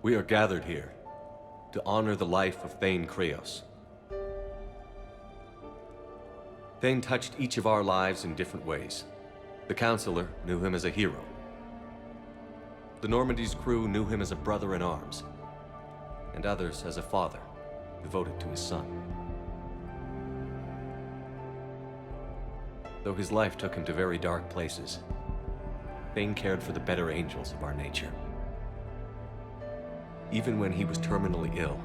We are gathered here to honor the life of Thane Krios. Thane touched each of our lives in different ways. The Counselor knew him as a hero. The Normandy's crew knew him as a brother in arms, and others as a father devoted to his son. Though his life took him to very dark places, Thane cared for the better angels of our nature. Even when he was terminally ill,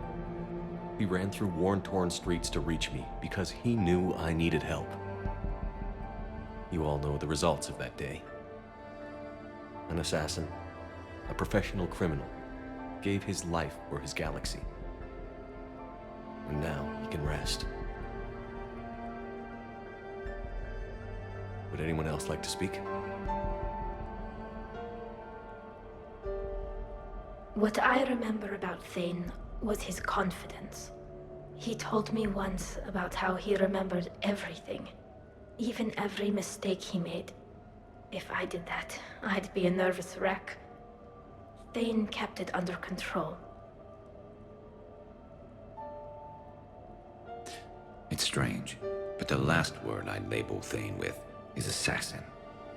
he ran through worn-torn streets to reach me because he knew I needed help. You all know the results of that day. An assassin, a professional criminal, gave his life for his galaxy. And now he can rest. Would anyone else like to speak? What I remember about Thane was his confidence. He told me once about how he remembered everything, even every mistake he made. If I did that, I'd be a nervous wreck. Thane kept it under control. It's strange, but the last word I'd label Thane with is assassin.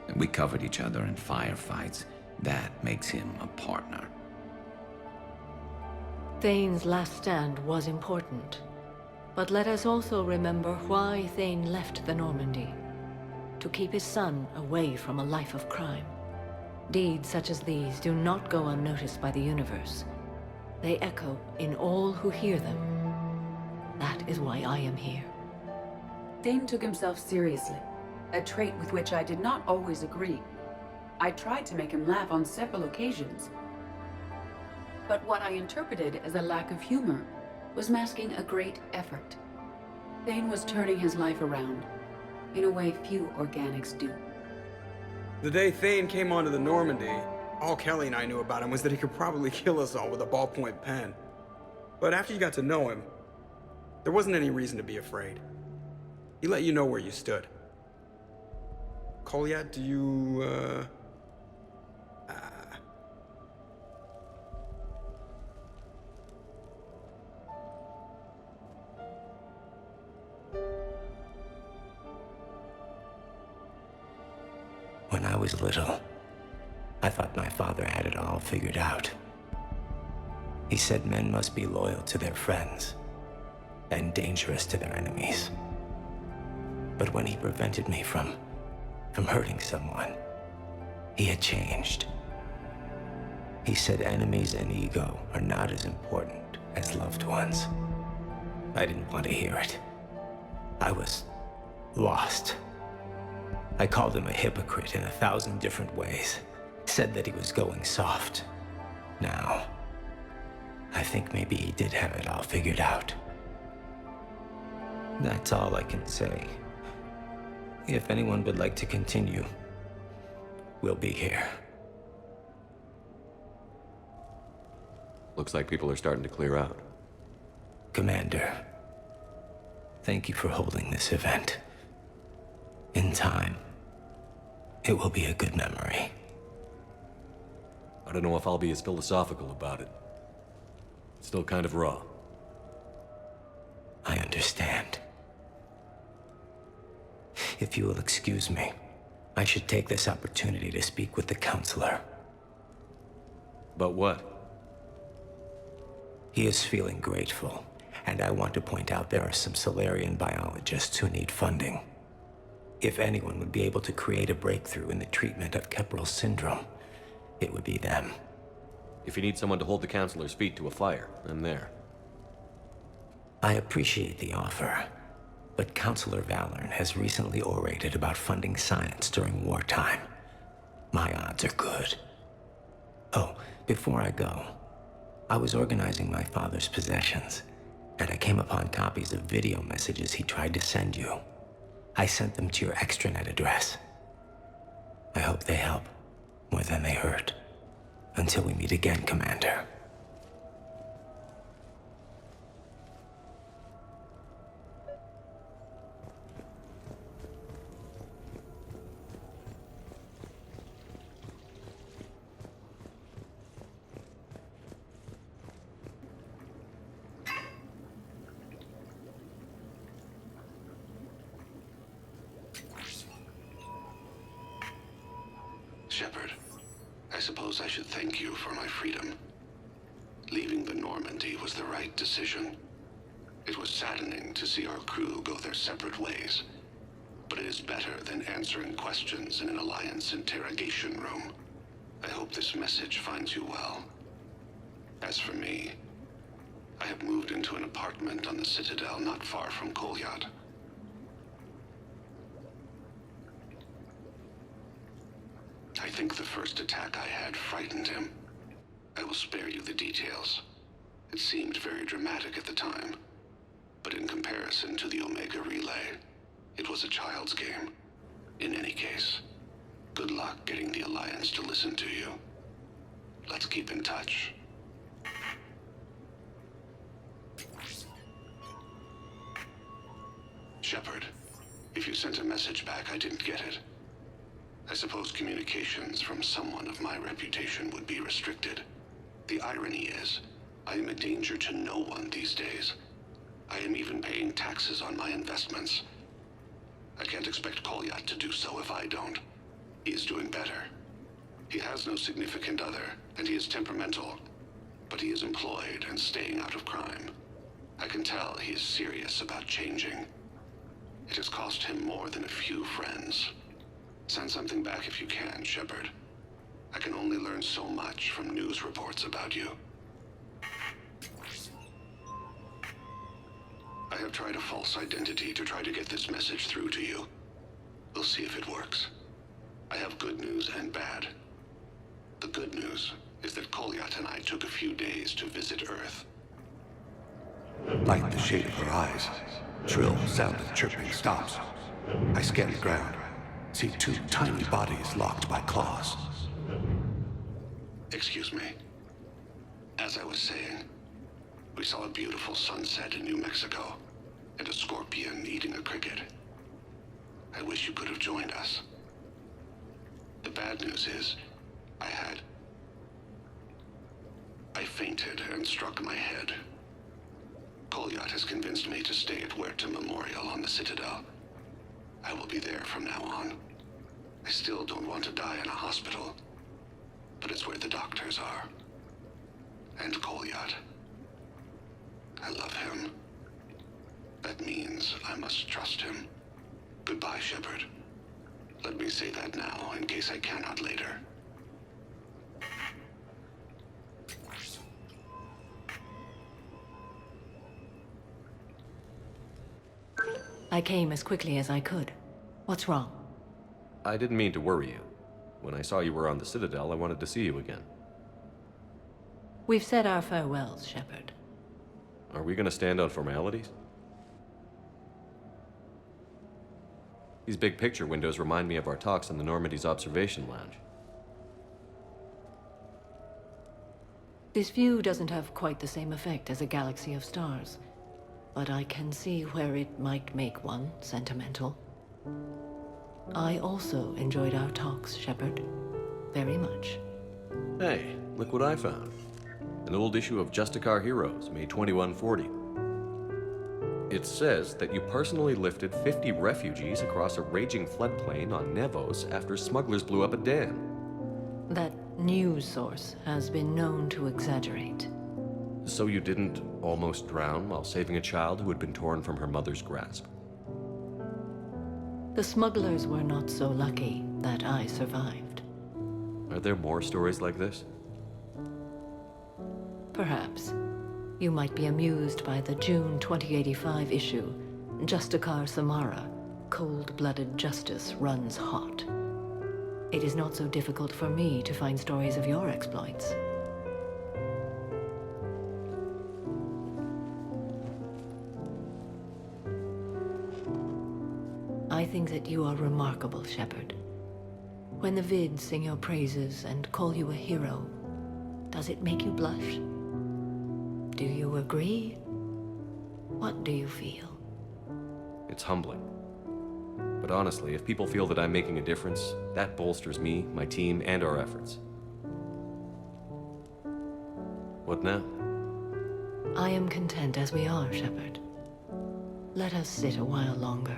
And we covered each other in firefights. That makes him a partner. Thane's last stand was important. But let us also remember why Thane left the Normandy. To keep his son away from a life of crime. Deeds such as these do not go unnoticed by the universe. They echo in all who hear them. That is why I am here. Thane took himself seriously, a trait with which I did not always agree. I tried to make him laugh on several occasions. But what I interpreted as a lack of humor was masking a great effort. Thane was turning his life around, in a way few organics do. The day Thane came onto the Normandy, all Kelly and I knew about him was that he could probably kill us all with a ballpoint pen. But after you got to know him, there wasn't any reason to be afraid. He let you know where you stood. Kolyat, do you, When I was little, I thought my father had it all figured out. He said men must be loyal to their friends and dangerous to their enemies. But when he prevented me from hurting someone, he had changed. He said enemies and ego are not as important as loved ones. I didn't want to hear it. I was lost. I called him a hypocrite in 1,000 different ways. Said that he was going soft. Now, I think maybe he did have it all figured out. That's all I can say. If anyone would like to continue, we'll be here. Looks like people are starting to clear out. Commander, thank you for holding this event. In time, it will be a good memory. I don't know if I'll be as philosophical about it. It's still kind of raw. I understand. If you will excuse me, I should take this opportunity to speak with the Counselor. But what? He is feeling grateful, and I want to point out there are some Salarian biologists who need funding. If anyone would be able to create a breakthrough in the treatment of Keppel syndrome, it would be them. If you need someone to hold the Counselor's feet to a fire, I'm there. I appreciate the offer, but Counselor Valorn has recently orated about funding science during wartime. My odds are good. Oh, before I go, I was organizing my father's possessions, and I came upon copies of video messages he tried to send you. I sent them to your extranet address. I hope they help more than they hurt. Until we meet again, Commander. Shepard, I suppose I should thank you for my freedom. Leaving the Normandy was the right decision. It was saddening to see our crew go their separate ways, but it is better than answering questions in an Alliance interrogation room. I hope this message finds you well. As for me, I have moved into an apartment on the Citadel not far from Kolyat. I think the first attack I had frightened him. I will spare you the details. It seemed very dramatic at the time, but in comparison to the Omega Relay, it was a child's game. In any case, good luck getting the Alliance to listen to you. Let's keep in touch. Shepard, if you sent a message back, I didn't get it. I suppose communications from someone of my reputation would be restricted. The irony is, I am a danger to no one these days. I am even paying taxes on my investments. I can't expect Kolyat to do so if I don't. He is doing better. He has no significant other, and he is temperamental. But he is employed and staying out of crime. I can tell he is serious about changing. It has cost him more than a few friends. Send something back if you can, Shepard. I can only learn so much from news reports about you. I have tried a false identity to try to get this message through to you. We'll see if it works. I have good news and bad. The good news is that Kolyat and I took a few days to visit Earth. Like the shade of her eyes. Shrill sound of chirping stops. I scan the ground. See two tiny bodies locked by claws. Excuse me. As I was saying, we saw a beautiful sunset in New Mexico, and a scorpion eating a cricket. I wish you could have joined us. The bad news is, I fainted and struck my head. Kolyat has convinced me to stay at Huerta Memorial on the Citadel. I will be there from now on. I still don't want to die in a hospital, but it's where the doctors are. And Kolyat. I love him. That means I must trust him. Goodbye, Shepard. Let me say that now, in case I cannot later. I came as quickly as I could. What's wrong? I didn't mean to worry you. When I saw you were on the Citadel, I wanted to see you again. We've said our farewells, Shepard. Are we gonna stand on formalities? These big picture windows remind me of our talks in the Normandy's observation lounge. This view doesn't have quite the same effect as a galaxy of stars, but I can see where it might make one sentimental. I also enjoyed our talks, Shepard. Very much. Hey, look what I found. An old issue of Justicar Heroes, May 2140. It says that you personally lifted 50 refugees across a raging floodplain on Nevos after smugglers blew up a dam. That news source has been known to exaggerate. So you didn't almost drown while saving a child who had been torn from her mother's grasp? The smugglers were not so lucky that I survived. Are there more stories like this? Perhaps. You might be amused by the June 2085 issue, Justicar Samara, Cold-Blooded Justice Runs Hot. It is not so difficult for me to find stories of your exploits. I think that you are remarkable, Shepard. When the Vids sing your praises and call you a hero, does it make you blush? Do you agree? What do you feel? It's humbling. But honestly, if people feel that I'm making a difference, that bolsters me, my team, and our efforts. What now? I am content as we are, Shepard. Let us sit a while longer,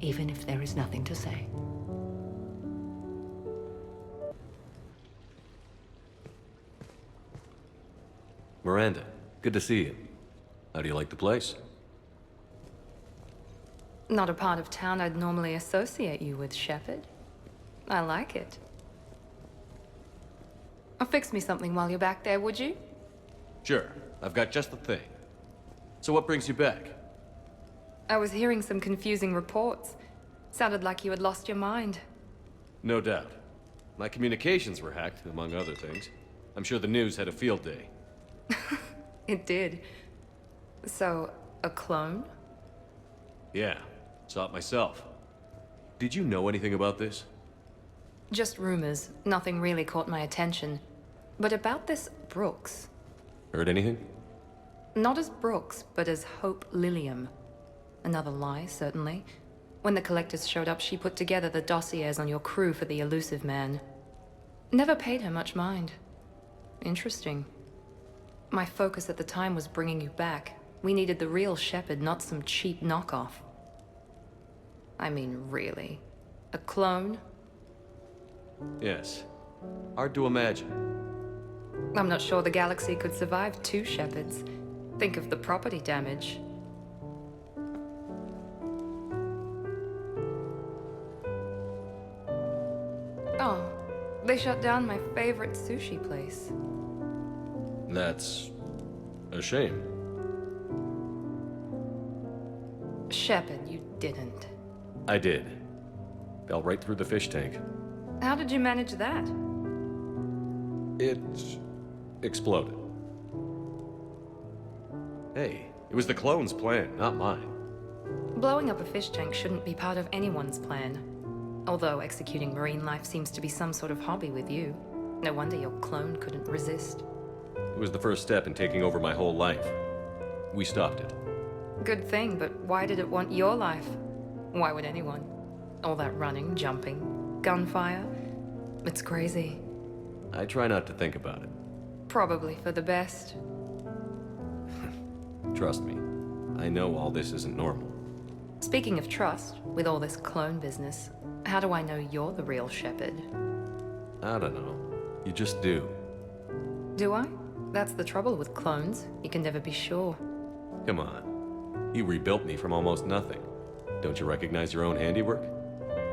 even if there is nothing to say. Miranda, good to see you. How do you like the place? Not a part of town I'd normally associate you with, Shepard. I like it. Fix me something while you're back there, would you? Sure, I've got just the thing. So what brings you back? I was hearing some confusing reports. Sounded like you had lost your mind. No doubt. My communications were hacked, among other things. I'm sure the news had a field day. It did. So, a clone? Yeah, saw it myself. Did you know anything about this? Just rumors. Nothing really caught my attention. But about this Brooks. Heard anything? Not as Brooks, but as Hope Lilium. Another lie, certainly. When the Collectors showed up, she put together the dossiers on your crew for the Elusive Man. Never paid her much mind. Interesting. My focus at the time was bringing you back. We needed the real Shepard, not some cheap knockoff. I mean, really. A clone? Yes. Hard to imagine. I'm not sure the galaxy could survive 2 Shepards. Think of the property damage. Oh, they shut down my favorite sushi place. That's a shame. Shepard, you didn't. I did. Fell right through the fish tank. How did you manage that? It exploded. Hey, it was the clone's plan, not mine. Blowing up a fish tank shouldn't be part of anyone's plan. Although executing marine life seems to be some sort of hobby with you. No wonder your clone couldn't resist. It was the first step in taking over my whole life. We stopped it. Good thing, but why did it want your life? Why would anyone? All that running, jumping, gunfire. It's crazy. I try not to think about it. Probably for the best. Trust me, I know all this isn't normal. Speaking of trust, with all this clone business, how do I know you're the real Shepard? I don't know. You just do. Do I? That's the trouble with clones. You can never be sure. Come on. You rebuilt me from almost nothing. Don't you recognize your own handiwork?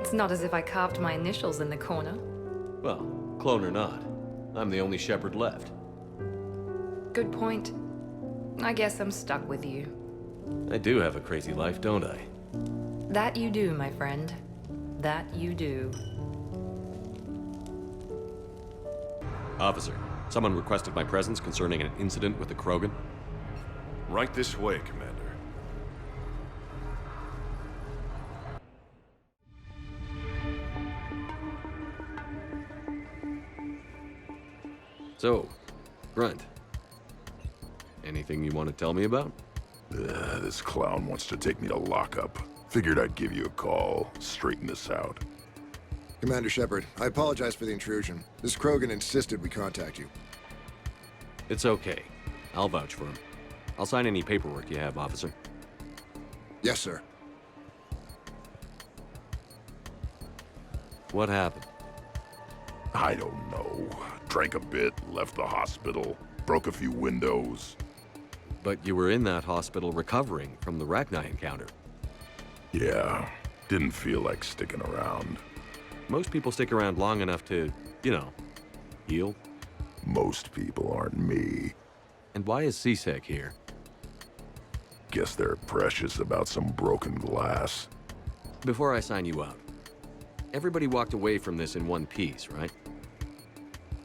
It's not as if I carved my initials in the corner. Well, clone or not, I'm the only Shepard left. Good point. I guess I'm stuck with you. I do have a crazy life, don't I? That you do, my friend. That you do. Officer, someone requested my presence concerning an incident with the Krogan. Right this way, Commander. So, Grunt. Anything you want to tell me about? This clown wants to take me to lockup. Figured I'd give you a call, straighten this out. Commander Shepard, I apologize for the intrusion. This Krogan insisted we contact you. It's okay. I'll vouch for him. I'll sign any paperwork you have, officer. Yes, sir. What happened? I don't know. Drank a bit, left the hospital, broke a few windows. But you were in that hospital recovering from the Rachni encounter. Yeah, didn't feel like sticking around. Most people stick around long enough to, heal. Most people aren't me. And why is C-Sec here? Guess they're precious about some broken glass. Before I sign you out, everybody walked away from this in one piece, right?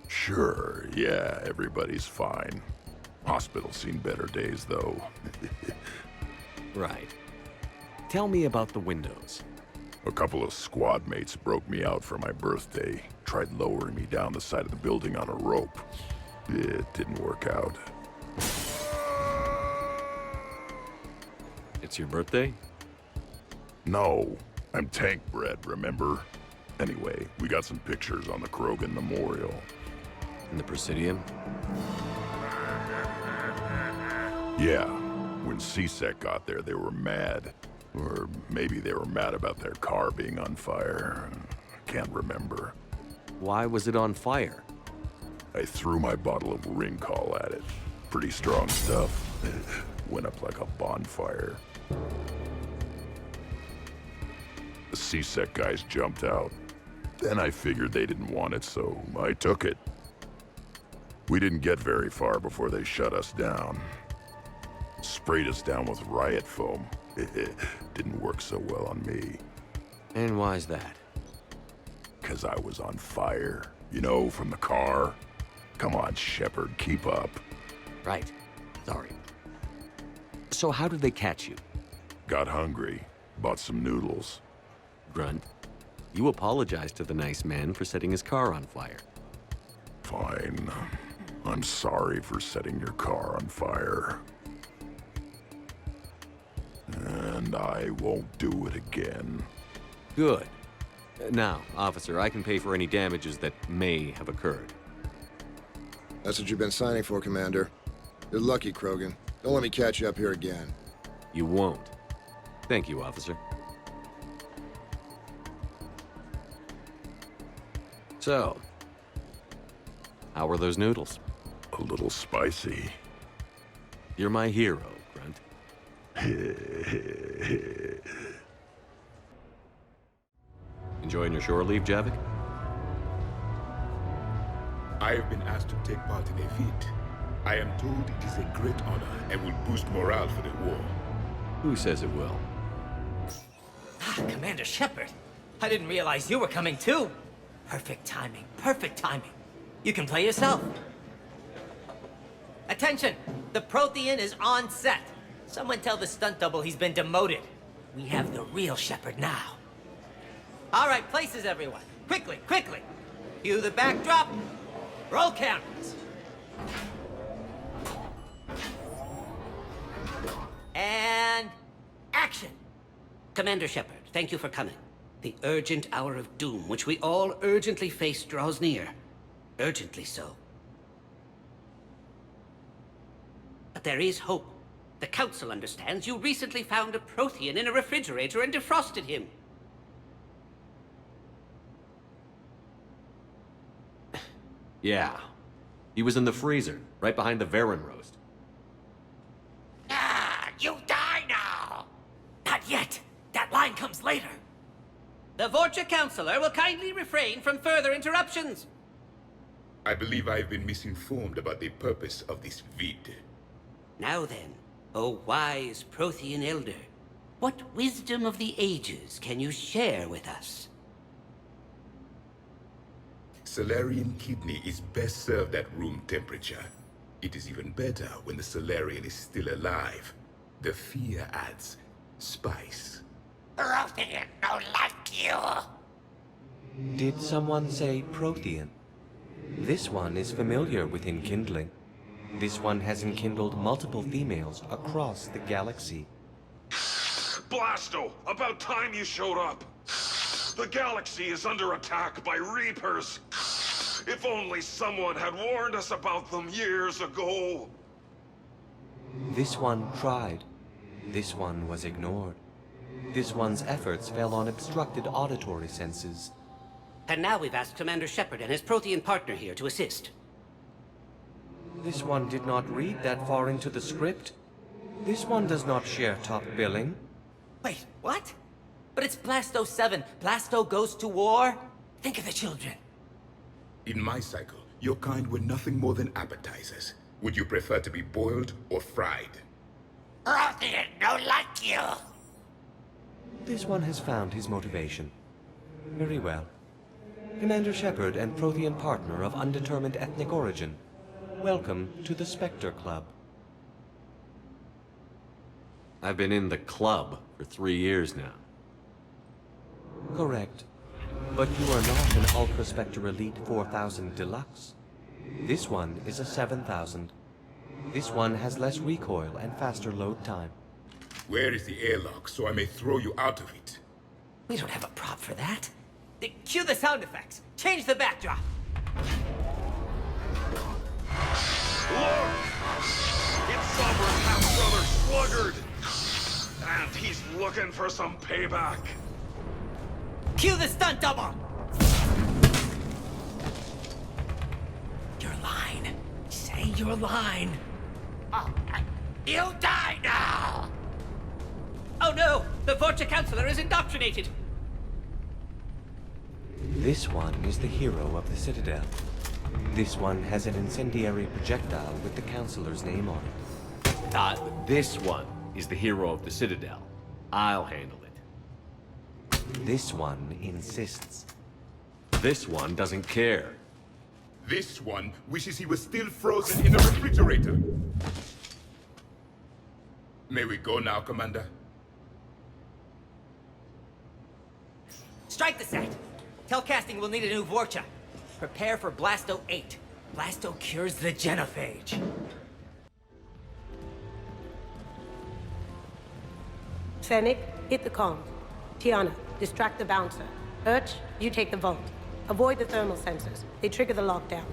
Sure, yeah, everybody's fine. Hospital's seen better days, though. Right. Tell me about the windows. A couple of squad mates broke me out for my birthday. Tried lowering me down the side of the building on a rope. It didn't work out. It's your birthday? No, I'm tank bred, remember? Anyway, we got some pictures on the Krogan Memorial. In the Presidium? Yeah, when C-Sec got there, they were mad. Or maybe they were mad about their car being on fire. Can't remember. Why was it on fire? I threw my bottle of Ringcall at it. Pretty strong stuff. Went up like a bonfire. The C-Sec guys jumped out. Then I figured they didn't want it, so I took it. We didn't get very far before they shut us down. Sprayed us down with riot foam. Didn't work so well on me. And why's that? 'Cause I was on fire. You know, from the car. Come on, Shepard, keep up. Right. Sorry. So how did they catch you? Got hungry. Bought some noodles. Grunt, you apologized to the nice man for setting his car on fire. Fine. I'm sorry for setting your car on fire. And I won't do it again. Good. Now, officer, I can pay for any damages that may have occurred. That's what you've been signing for, Commander. You're lucky, Krogan. Don't let me catch you up here again. You won't. Thank you, officer. So, how were those noodles? A little spicy. You're my hero, Grunt. Enjoying your shore leave, Javik? I have been asked to take part in a feat. I am told it is a great honor and will boost morale for the war. Who says it will? Commander Shepard, I didn't realize you were coming too. Perfect timing, perfect timing. You can play yourself. Attention, the Prothean is on set. Someone tell the stunt double he's been demoted. We have the real Shepard now. All right, places everyone. Quickly, quickly. Cue the backdrop. Roll cameras. And action. Commander Shepard, thank you for coming. The urgent hour of doom, which we all urgently face, draws near. Urgently so. But there is hope. The Council understands you recently found a Prothean in a refrigerator and defrosted him. Yeah. He was in the freezer, right behind the Varen roast. Ah, you die now. Not yet. That line comes later. The Vorcha Councilor will kindly refrain from further interruptions. I believe I have been misinformed about the purpose of this vid. Now then, O wise Prothean Elder, what wisdom of the ages can you share with us? Salarian kidney is best served at room temperature. It is even better when the Salarian is still alive. The fear adds spice. Prothean don't like you. Did someone say Prothean? This one is familiar with enkindling. This one has enkindled multiple females across the galaxy. Blasto, about time you showed up. The galaxy is under attack by Reapers. If only someone had warned us about them years ago. This one tried. This one was ignored. This one's efforts fell on obstructed auditory senses. And now we've asked Commander Shepard and his Prothean partner here to assist. This one did not read that far into the script. This one does not share top billing. Wait, what? But it's Blasto 7. Blasto goes to war? Think of the children. In my cycle, your kind were nothing more than appetizers. Would you prefer to be boiled or fried? Prothean don't like you. This one has found his motivation. Very well. Commander Shepard and Prothean partner of undetermined ethnic origin. Welcome to the Spectre Club. I've been in the club for 3 years now. Correct. But you are not an Ultra Spectre Elite 4000 Deluxe. This one is a 7000. This one has less recoil and faster load time. Where is the airlock so I may throw you out of it? We don't have a prop for that. Cue the sound effects. Change the backdrop. Look! It's Sovereign half-brother Sluggard! And he's looking for some payback. Cue the stunt double! Your line. Say your line. You die now! Oh no! The Vorcha Counselor is indoctrinated! This one is the hero of the Citadel. This one has an incendiary projectile with the Counselor's name on it. This one is the hero of the Citadel. I'll handle it. This one insists. This one doesn't care. This one wishes he was still frozen in the refrigerator. May we go now, Commander? Strike the set! Telcasting will need a new Vorcha. Prepare for Blasto 8. Blasto cures the genophage. Fennec, hit the comms. Tiana, distract the bouncer. Urch, you take the vault. Avoid the thermal sensors. They trigger the lockdown.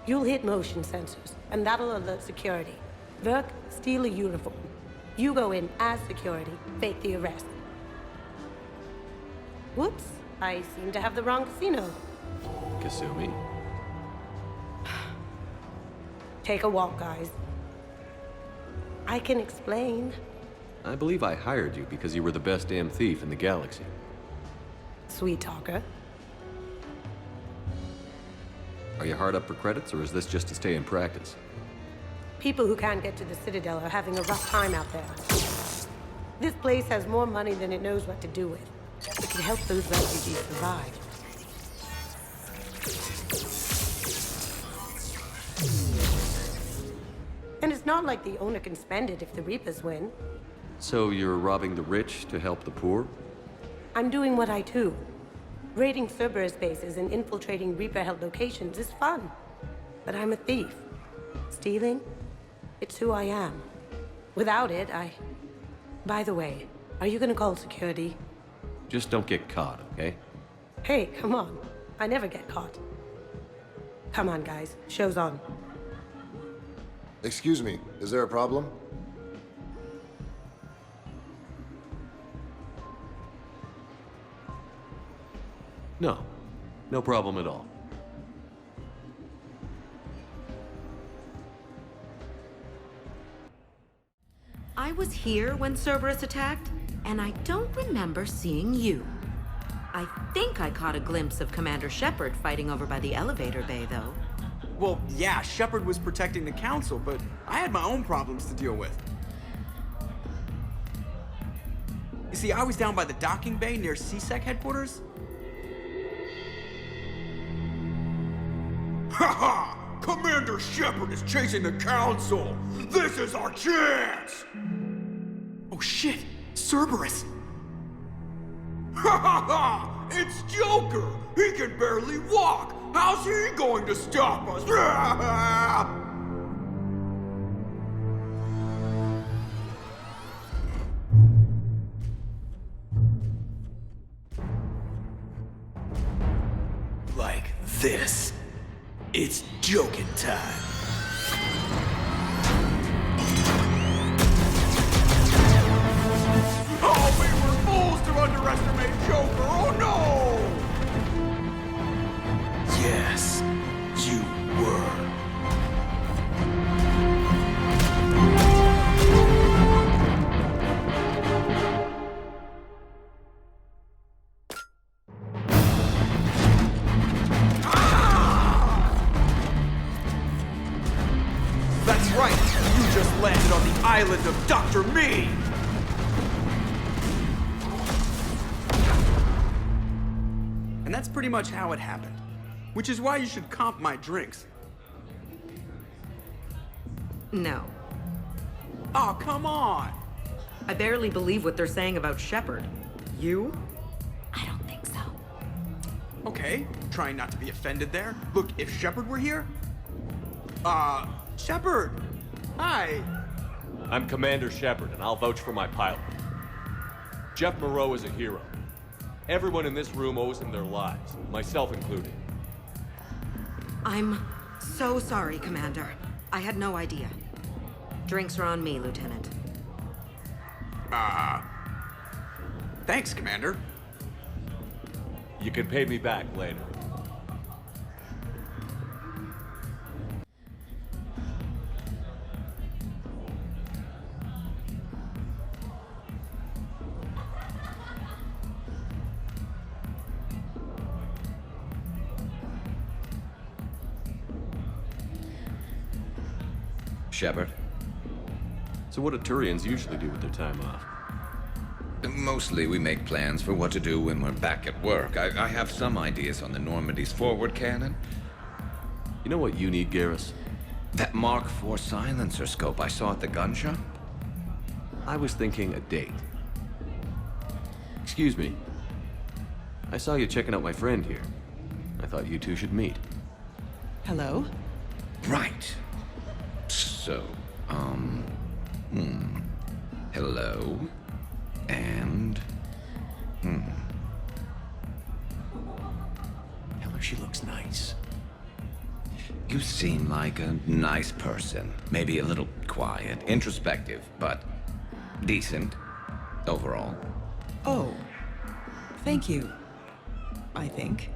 You'll hit motion sensors, and that'll alert security. Verk, steal a uniform. You go in as security, fake the arrest. Whoops, I seem to have the wrong casino. Kasumi? Take a walk, guys. I can explain. I believe I hired you because you were the best damn thief in the galaxy. Sweet talker. Are you hard up for credits, or is this just to stay in practice? People who can't get to the Citadel are having a rough time out there. This place has more money than it knows what to do with. It can help those refugees survive. And it's not like the owner can spend it if the Reapers win. So you're robbing the rich to help the poor? I'm doing what I do. Raiding Cerberus bases and infiltrating Reaper-held locations is fun. But I'm a thief. Stealing? It's who I am. Without it, By the way, are you gonna call security? Just don't get caught, okay? Hey, come on. I never get caught. Come on, guys. Show's on. Excuse me, is there a problem? No. No problem at all. I was here when Cerberus attacked, and I don't remember seeing you. I think I caught a glimpse of Commander Shepard fighting over by the elevator bay, though. Well, yeah, Shepard was protecting the Council, but I had my own problems to deal with. You see, I was down by the docking bay near CSEC headquarters. Ha! Commander Shepard is chasing the Council! This is our chance! Oh shit! Cerberus! Ha ha ha! It's Joker! He can barely walk! How's he going to stop us? Like this. It's joking time. Oh, we were fools to underestimate Joker! Oh no! Yes, you were. That's right! You just landed on the island of Dr. Me! And that's pretty much how it happened. Which is why you should comp my drinks. No. Oh, come on! I barely believe what they're saying about Shepard. You? I don't think so. Okay, trying not to be offended there. Look, if Shepard were here... Shepard! Hi! I'm Commander Shepard, and I'll vouch for my pilot. Jeff Moreau is a hero. Everyone in this room owes him their lives, myself included. I'm so sorry, Commander. I had no idea. Drinks are on me, Lieutenant. Thanks, Commander. You can pay me back later. Shepard? So what do Turians usually do with their time off? Mostly we make plans for what to do when we're back at work. I have some ideas on the Normandy's forward cannon. You know what you need, Garrus? That Mark IV silencer scope I saw at the gun shop? I was thinking a date. Excuse me. I saw you checking out my friend here. I thought you two should meet. Hello? Right. So, hello. And, Tell her she looks nice. You seem like a nice person. Maybe a little quiet, introspective, but decent overall. Oh. Thank you. I think.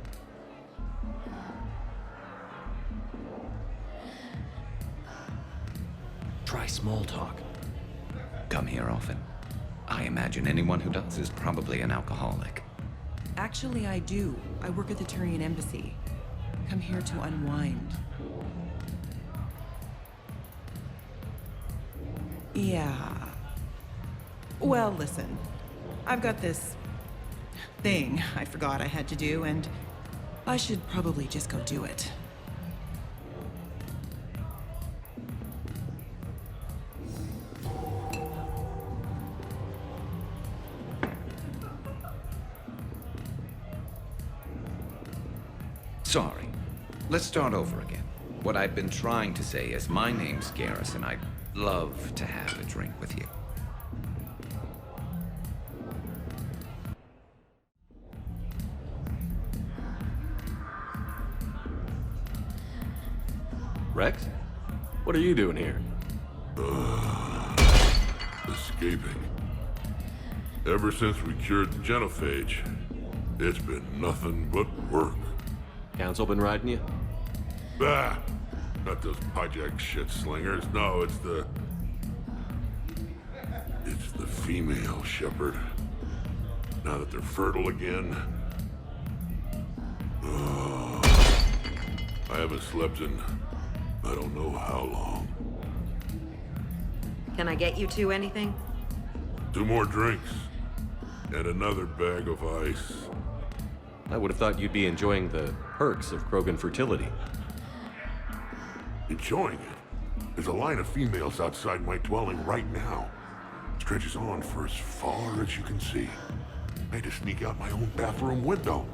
Try small talk. Come here often. I imagine anyone who does is probably an alcoholic. Actually, I do. I work at the Turian embassy. Come here to unwind. Yeah. Well, listen. I've got this thing I forgot I had to do, and I should probably just go do it. Sorry. Let's start over again. What I've been trying to say is my name's Garrus, and I'd love to have a drink with you. Rex? What are you doing here? Escaping. Ever since we cured the genophage, it's been nothing but work. Council been riding you? Bah! Not those hijack shit slingers. No, it's the female, Shepard. Now that they're fertile again. I haven't slept in I don't know how long. Can I get you two anything? 2 more drinks. And another bag of ice. I would have thought you'd be enjoying the perks of Krogan fertility. Enjoying it? There's a line of females outside my dwelling right now. Stretches on for as far as you can see. I had to sneak out my own bathroom window.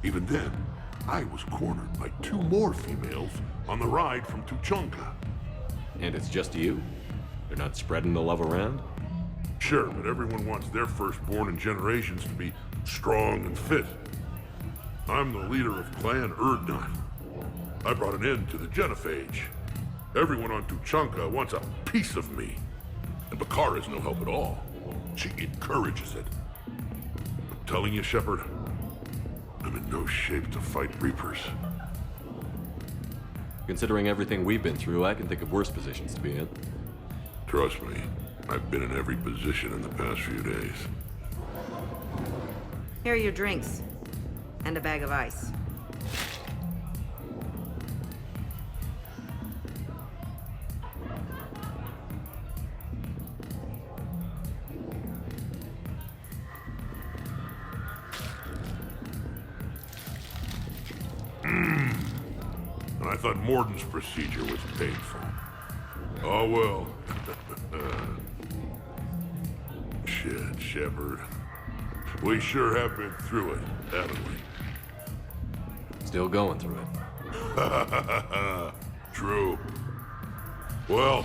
Even then, I was cornered by 2 more females on the ride from Tuchanka. And it's just you? They're not spreading the love around? Sure, but everyone wants their firstborn in generations to be strong and fit. I'm the leader of Clan Urdnot. I brought an end to the genophage. Everyone on Tuchanka wants a piece of me. And Bakar is no help at all. She encourages it. I'm telling you, Shepard, I'm in no shape to fight Reapers. Considering everything we've been through, I can think of worse positions to be in. Trust me, I've been in every position in the past few days. Here are your drinks. And a bag of ice. And I thought Morden's procedure was painful. Oh well. Shit, Shepard. We sure have been through it, haven't we? Still going through it. True. Well,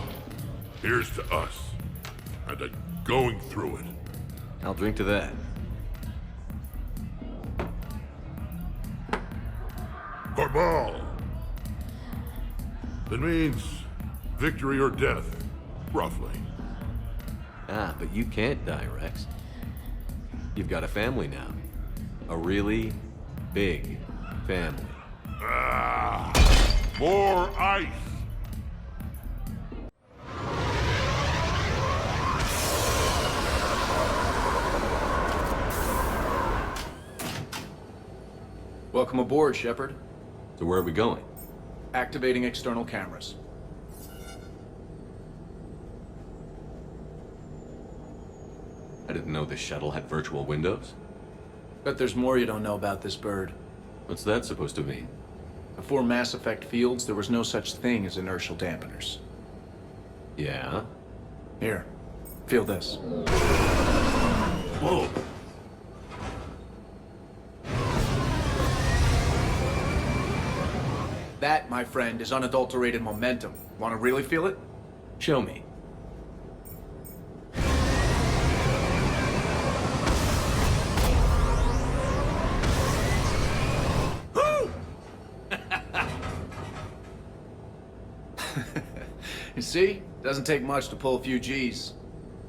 here's to us. And to going through it. I'll drink to that. Barbal! That means victory or death, roughly. Ah, but you can't die, Rex. You've got a family now. A really big family. Ah! More ice! Welcome aboard, Shepard. So where are we going? Activating external cameras. I didn't know this shuttle had virtual windows. Bet there's more you don't know about this bird. What's that supposed to mean? Before Mass Effect fields, there was no such thing as inertial dampeners. Yeah? Here, feel this. Whoa! That, my friend, is unadulterated momentum. Want to really feel it? Show me. You see? Doesn't take much to pull a few Gs.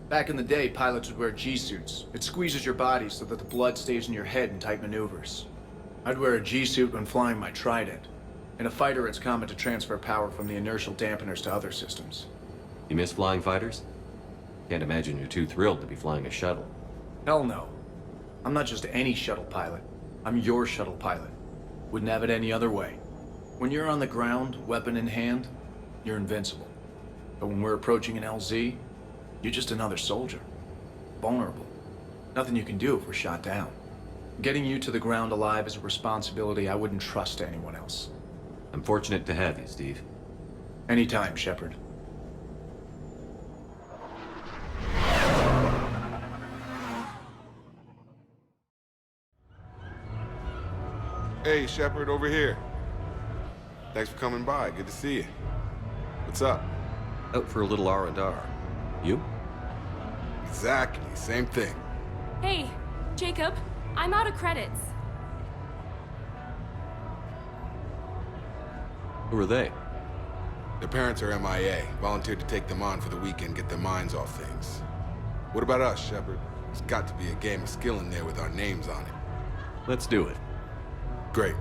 Back in the day, pilots would wear G-suits. It squeezes your body so that the blood stays in your head in tight maneuvers. I'd wear a G-suit when flying my Trident. In a fighter, it's common to transfer power from the inertial dampeners to other systems. You miss flying fighters? Can't imagine you're too thrilled to be flying a shuttle. Hell no. I'm not just any shuttle pilot. I'm your shuttle pilot. Wouldn't have it any other way. When you're on the ground, weapon in hand, you're invincible. But when we're approaching an LZ, you're just another soldier. Vulnerable. Nothing you can do if we're shot down. Getting you to the ground alive is a responsibility I wouldn't trust to anyone else. I'm fortunate to have you, Steve. Anytime, Shepard. Hey, Shepard, over here. Thanks for coming by. Good to see you. What's up? Out for a little R&R. You? Exactly. Same thing. Hey, Jacob, I'm out of credits. Who are they? Their parents are MIA. Volunteered to take them on for the weekend, get their minds off things. What about us, Shepard? There's got to be a game of skill in there with our names on it. Let's do it. Great.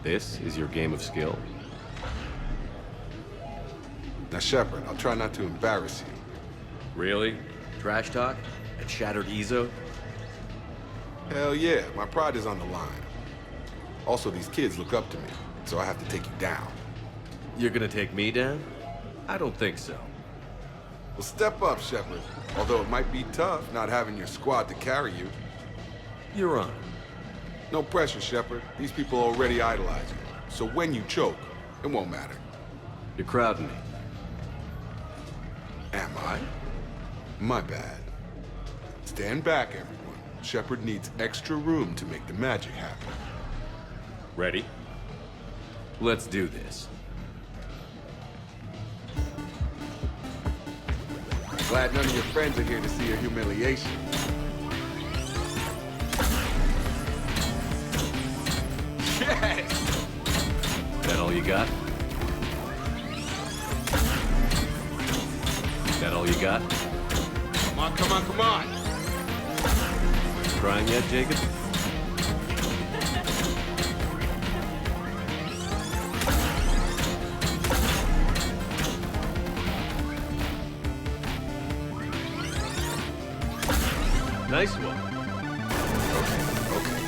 This is your game of skill? Now, Shepard, I'll try not to embarrass you. Really? Trash talk? At Shattered Ezo? Hell yeah, my pride is on the line. Also, these kids look up to me, so I have to take you down. You're gonna take me down? I don't think so. Well, step up, Shepard. Although it might be tough not having your squad to carry you. You're on. No pressure, Shepard. These people already idolize you. So when you choke, it won't matter. You're crowding me. Am I? My bad. Stand back, everyone. Shepard needs extra room to make the magic happen. Ready? Let's do this. Glad none of your friends are here to see your humiliation. Yes! That all you got? That all you got? Come on, come on, come on! Crying yet, Jacob? Nice one. Okay.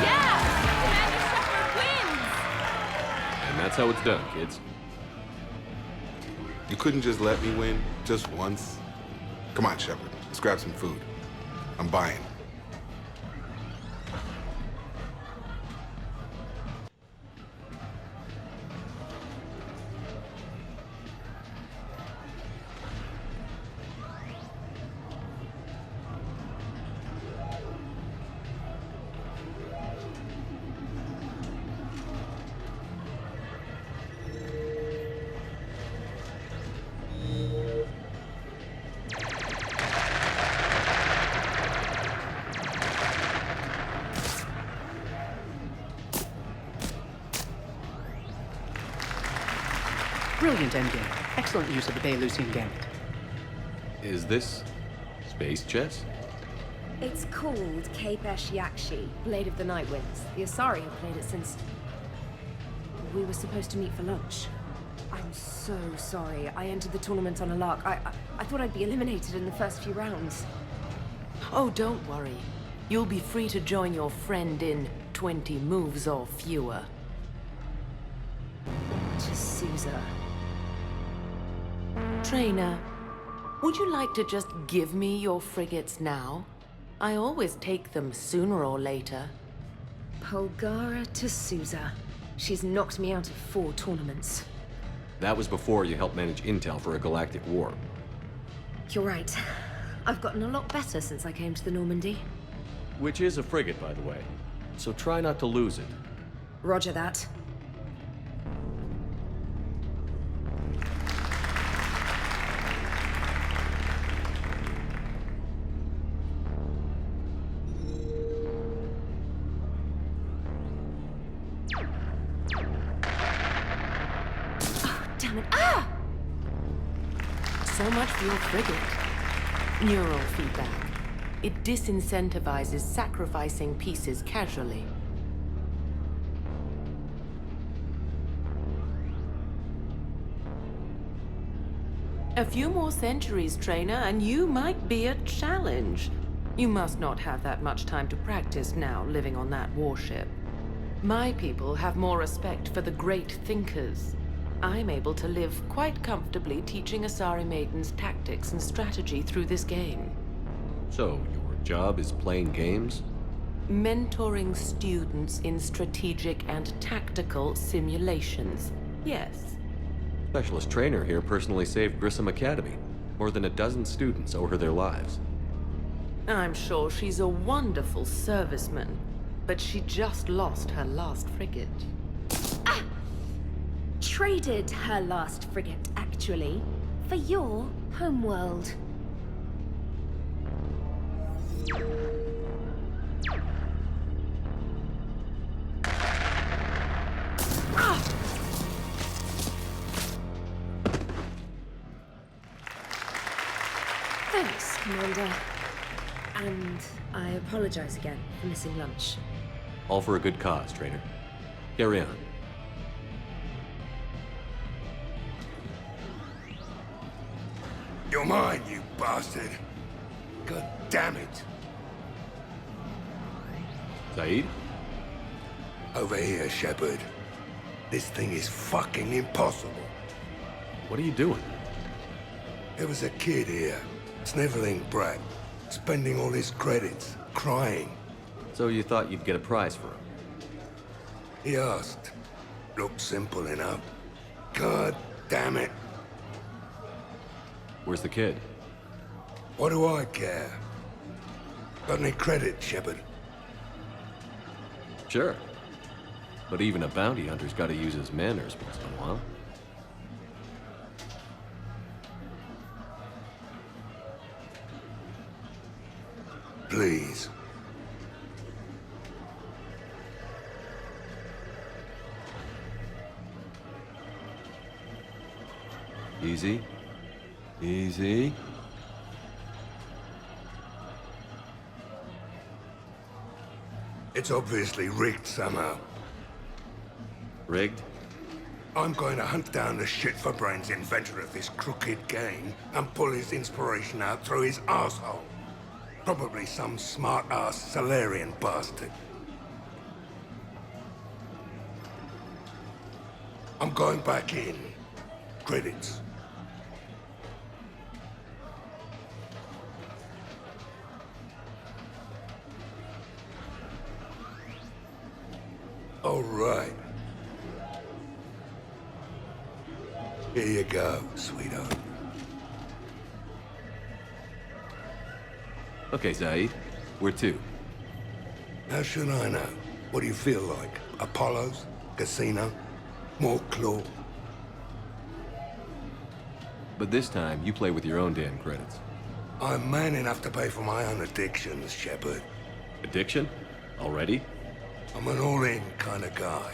Yeah! Commander Shepard wins! And that's how it's done, kids. You couldn't just let me win, just once? Come on, Shepard. Let's grab some food. I'm buying. Brilliant endgame. Excellent use of the Baylusian Gambit. Is this space chess? It's called Kapesh Yakshi, Blade of the Night Winds. The Asari have played it since... we were supposed to meet for lunch. I'm so sorry. I entered the tournament on a lark. I thought I'd be eliminated in the first few rounds. Oh, don't worry. You'll be free to join your friend in 20 moves or fewer. To Sousa. Trainer, would you like to just give me your frigates now? I always take them sooner or later. Polgara to Sousa. She's knocked me out of 4 tournaments. That was before you helped manage intel for a galactic war. You're right. I've gotten a lot better since I came to the Normandy. Which is a frigate, by the way. So try not to lose it. Roger that. Damn it. Ah! So much for your frigate. Neural feedback. It disincentivizes sacrificing pieces casually. A few more centuries, Trainer, and you might be a challenge. You must not have that much time to practice now, living on that warship. My people have more respect for the great thinkers. I'm able to live quite comfortably teaching Asari maidens tactics and strategy through this game. So, your job is playing games? Mentoring students in strategic and tactical simulations. Yes. Specialist trainer here personally saved Grissom Academy. More than a dozen students owe her their lives. I'm sure she's a wonderful serviceman, but she just lost her last frigate. Traded her last frigate, actually, for your homeworld. Thanks, Commander. And I apologize again for missing lunch. All for a good cause, trainer. Carry on. You're mine, you bastard. God damn it. Zaid? Over here, Shepard. This thing is fucking impossible. What are you doing? There was a kid here, sniveling brat, spending all his credits, crying. So you thought you'd get a prize for him? He asked. Looked simple enough. God damn it. Where's the kid? What do I care? Got any credit, Shepard? Sure. But even a bounty hunter's gotta use his manners once in a while. Please. Easy. Easy. It's obviously rigged somehow. Rigged? I'm going to hunt down the shit-for-brains inventor of this crooked game and pull his inspiration out through his asshole. Probably some smart-ass Salarian bastard. I'm going back in. Credits. All right. Here you go, sweetheart. Okay, Zaid. Where to? How should I know? What do you feel like? Apollo's? Casino? More claw? But this time, you play with your own damn credits. I'm man enough to pay for my own addictions, Shepard. Addiction? Already? I'm an all-in kind of guy.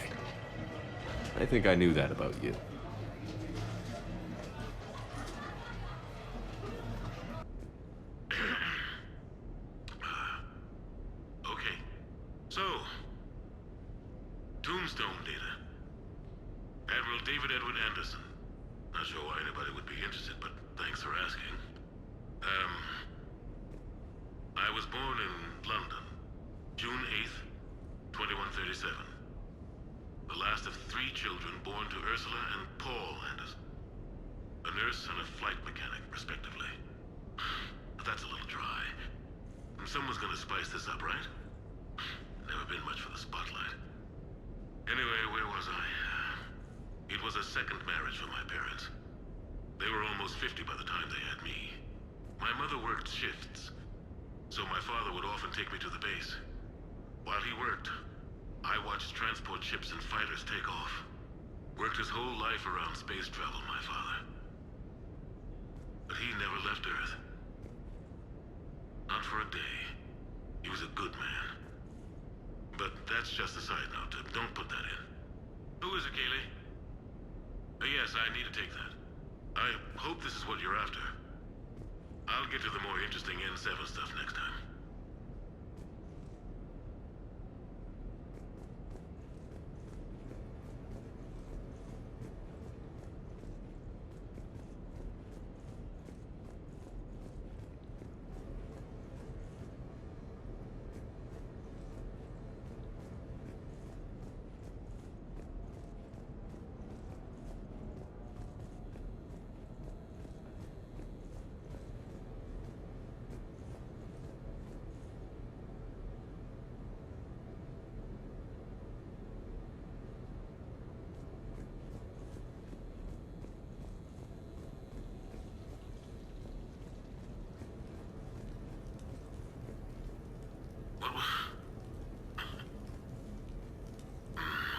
I think I knew that about you. Okay. So, Tombstone data. Admiral David Edwin Anderson. Not sure why anybody would be interested, but thanks for asking. I was born in London, June 8th, 2137. The last of 3 children born to Ursula and Paul Anderson. A nurse and a flight mechanic, respectively. But that's a little dry. Someone's gonna spice this up, right? Never been much for the spotlight. Anyway, where was I? It was a second marriage for my parents. They were almost 50 by the time they had me. My mother worked shifts, so my father would often take me to the base. While he worked, I watched transport ships and fighters take off. Worked his whole life around space travel, my father. But he never left Earth. Not for a day. He was a good man. But that's just a side note. Don't put that in. Who is it, Kaylee? Yes, I need to take that. I hope this is what you're after. I'll get to the more interesting N7 stuff next time.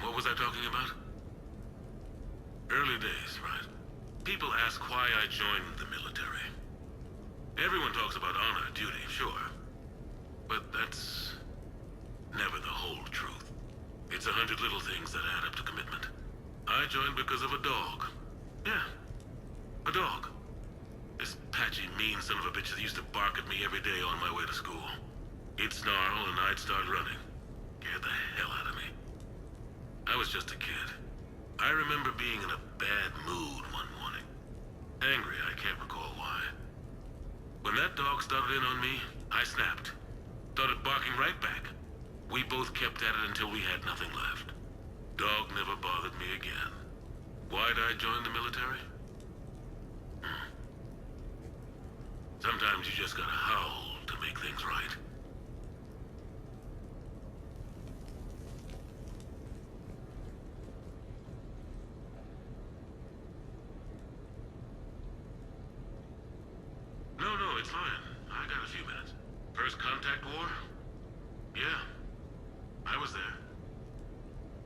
What was I talking about? Early days, right? People ask why I joined the military. Everyone talks about honor, duty, sure. But that's never the whole truth. It's 100 little things that add up to commitment. I joined because of a dog. Yeah, a dog. This patchy, mean son of a bitch that used to bark at me every day on my way to school. He'd snarl and I'd start running. Scared the hell out of me. I was just a kid. I remember being in a bad mood one morning. Angry, I can't recall why. When that dog started in on me, I snapped. Started barking right back. We both kept at it until we had nothing left. Dog never bothered me again. Why'd I join the military? Sometimes you just gotta howl to make things right. No, it's fine. I got a few minutes. First contact war? Yeah. I was there.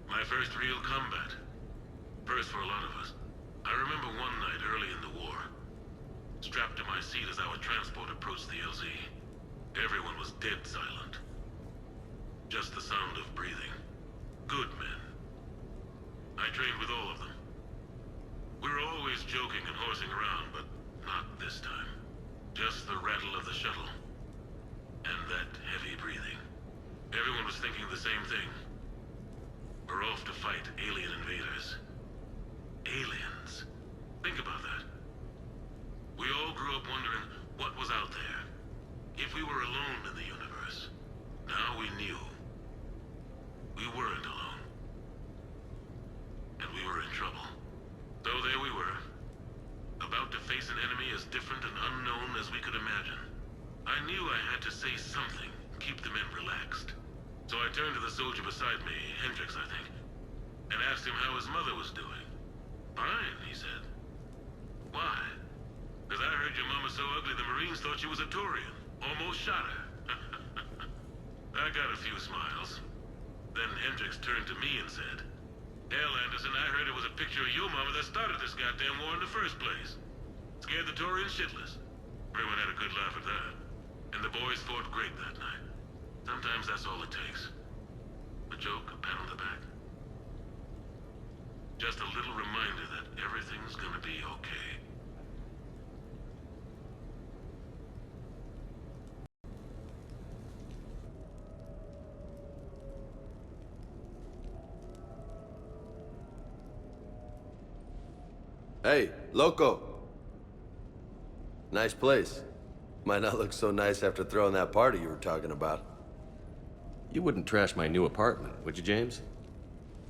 My first real combat. First for a lot of us. I remember one night early in the war. Strapped to my seat as our transport approached the LZ. Everyone was dead silent. Just the sound of breathing. Good men. I trained with all of them. We were always joking and horsing around, but not this time. Just the rattle of the shuttle. And that heavy breathing. Everyone was thinking the same thing. We're off to fight alien invaders. Aliens. Think about that. We all grew up wondering what was out there. If we were alone in the universe. Now we knew. We weren't alone. And we were in trouble. So there we were. About to face an enemy as different and unknown as we could imagine. I knew I had to say something, keep the men relaxed. So I turned to the soldier beside me, Hendricks, I think, and asked him how his mother was doing. Fine, he said. Why? Because I heard your mama so ugly the Marines thought she was a Turian. Almost shot her. I got a few smiles. Then Hendricks turned to me and said, "Hell, Anderson, I heard it was a picture of your mama that started this goddamn war in the first place. Scared the Turians shitless." Everyone had a good laugh at that. And the boys fought great that night. Sometimes that's all it takes. A joke, a pat on the back. Just a little reminder that everything's gonna be okay. Hey, loco. Nice place. Might not look so nice after throwing that party you were talking about. You wouldn't trash my new apartment, would you, James?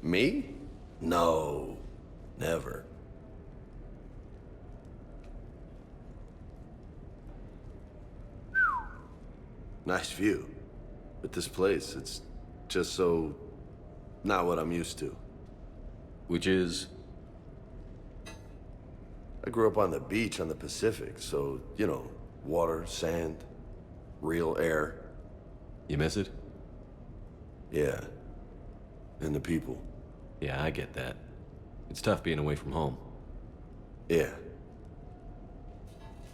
Me? No. Never. Nice view. But this place, it's just so... not what I'm used to. Which is? I grew up on the beach on the Pacific, so, you know, water, sand, real air. You miss it? Yeah. And the people. Yeah, I get that. It's tough being away from home. Yeah.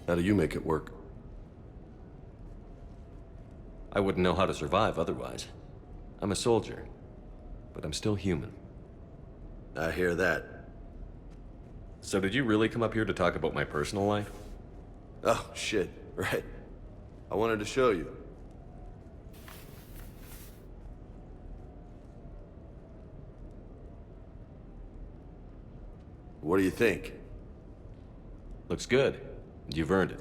How do you make it work? I wouldn't know how to survive otherwise. I'm a soldier, but I'm still human. I hear that. So did you really come up here to talk about my personal life? Oh, shit. Right. I wanted to show you. What do you think? Looks good. You've earned it.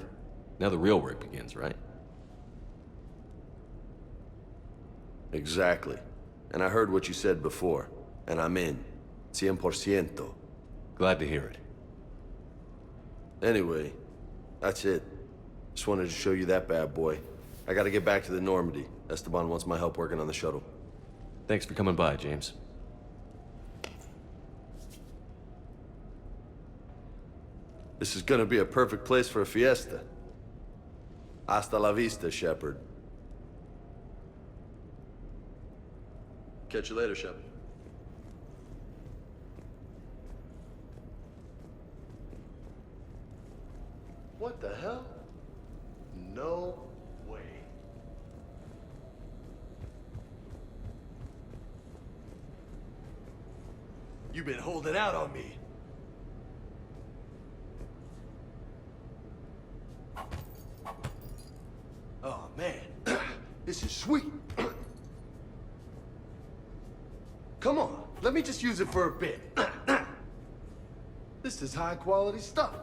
Now the real work begins, right? Exactly. And I heard what you said before, and I'm in. 100%. Glad to hear it. Anyway, that's it. Just wanted to show you that bad boy. I gotta get back to the Normandy. Esteban wants my help working on the shuttle. Thanks for coming by, James. This is gonna be a perfect place for a fiesta. Hasta la vista, Shepard. Catch you later, Shepard. What the hell? No way. You've been holding out on me. Oh, man. This is sweet. Come on, let me just use it for a bit. This is high quality stuff.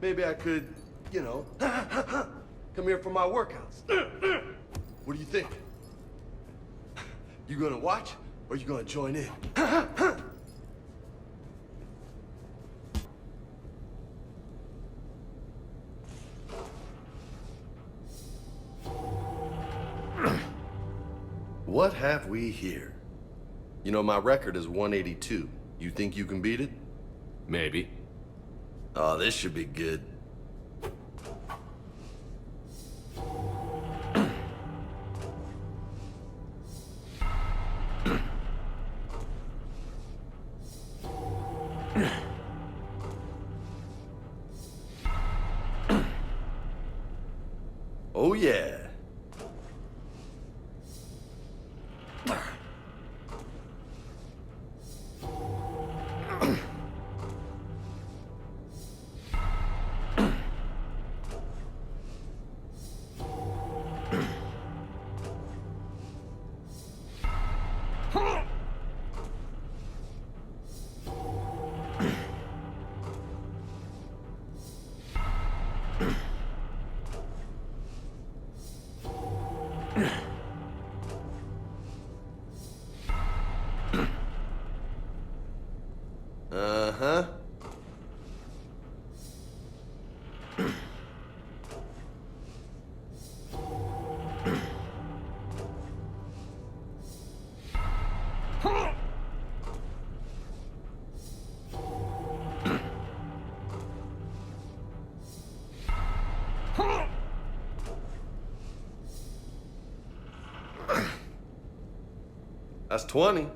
Maybe I could, you know, come here for my workouts. What do you think? You gonna watch, or you gonna join in? What have we here? You know, my record is 182. You think you can beat it? Maybe. Oh, this should be good. Oh, yeah. Uh-huh. That's 20.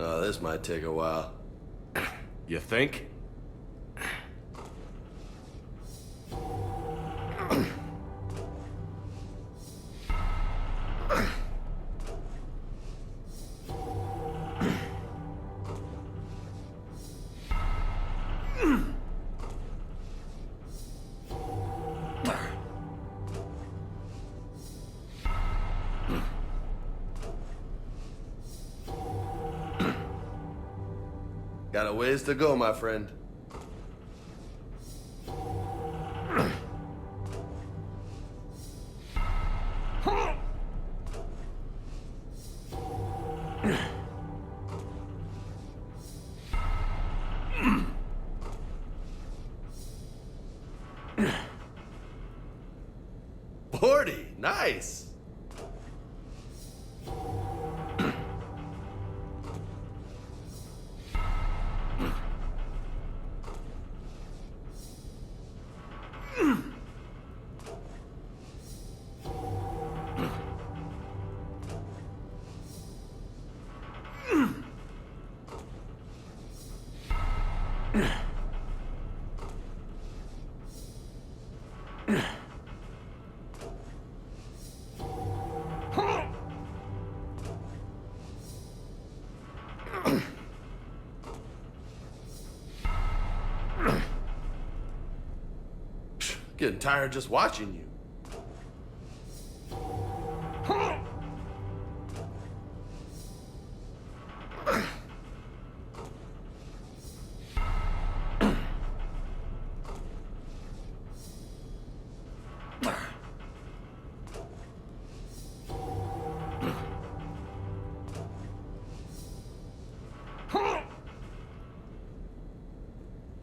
Oh, this might take a while. You think? Got a ways to go, my friend. Nice! Getting tired just watching you.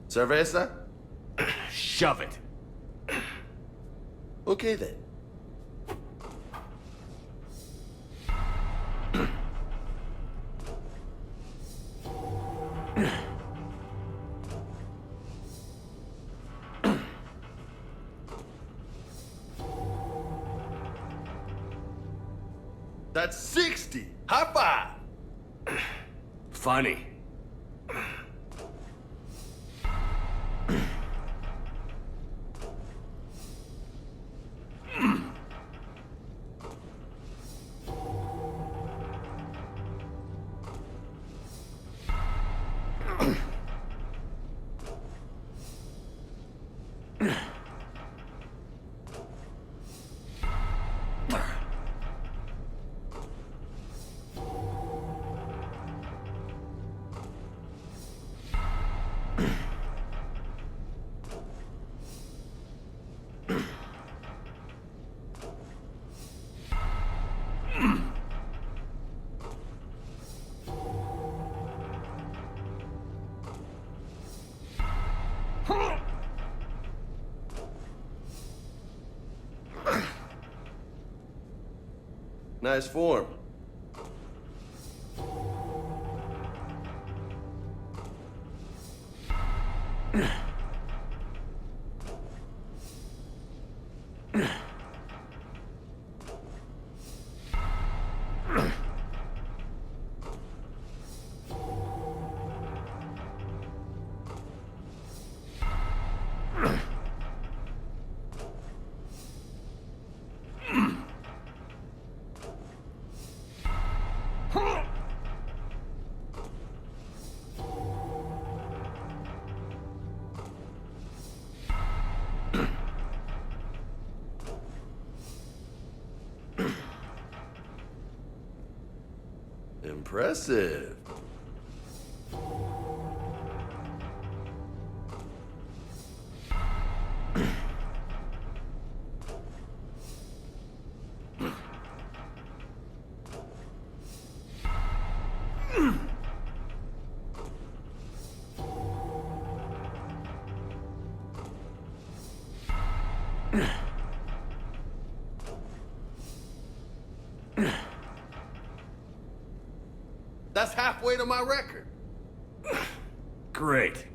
Cerveza? Shove it. Okay then. That's 60. High five. Funny. Nice form. Impressive. That's halfway to my record. Great.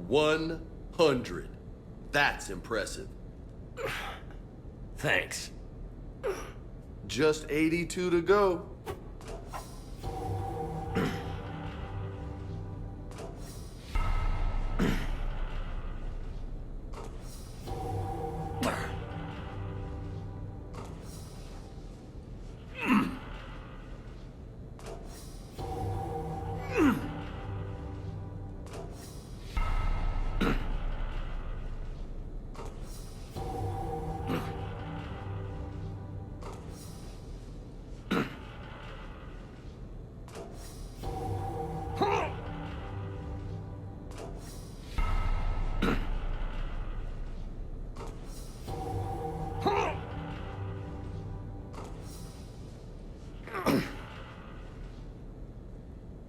100. That's impressive. Thanks. Just 82 to go.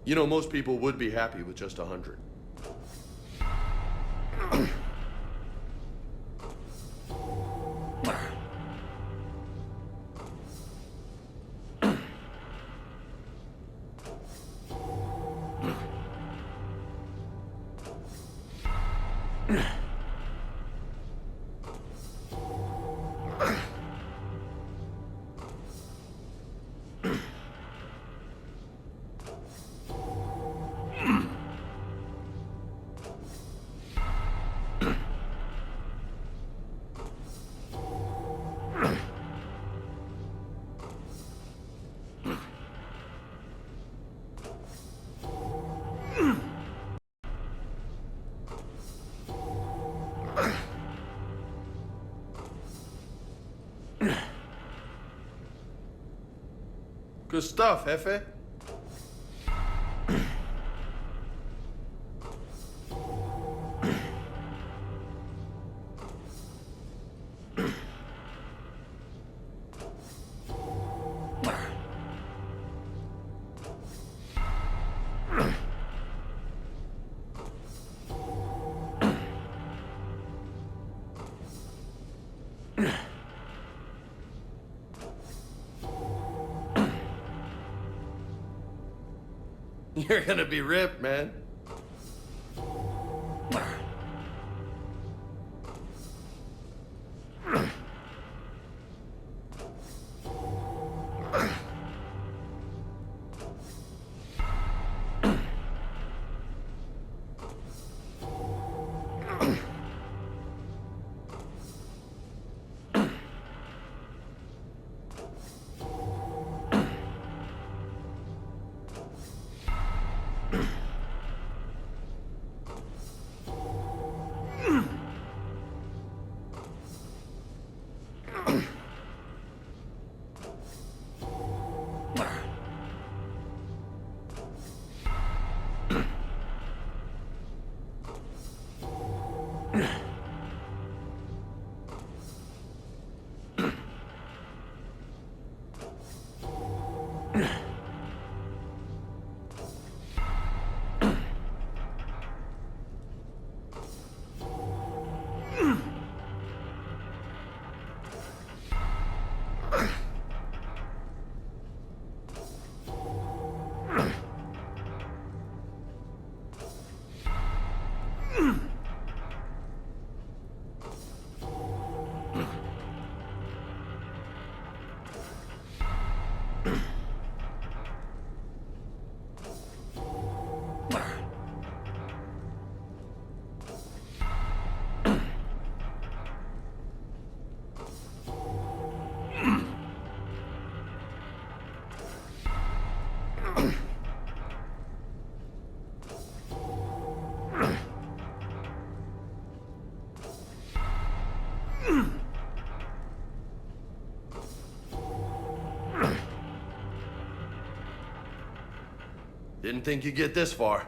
You know, most people would be happy with just 100. Good stuff, Jefe. You're gonna be ripped, man. Didn't think you'd get this far.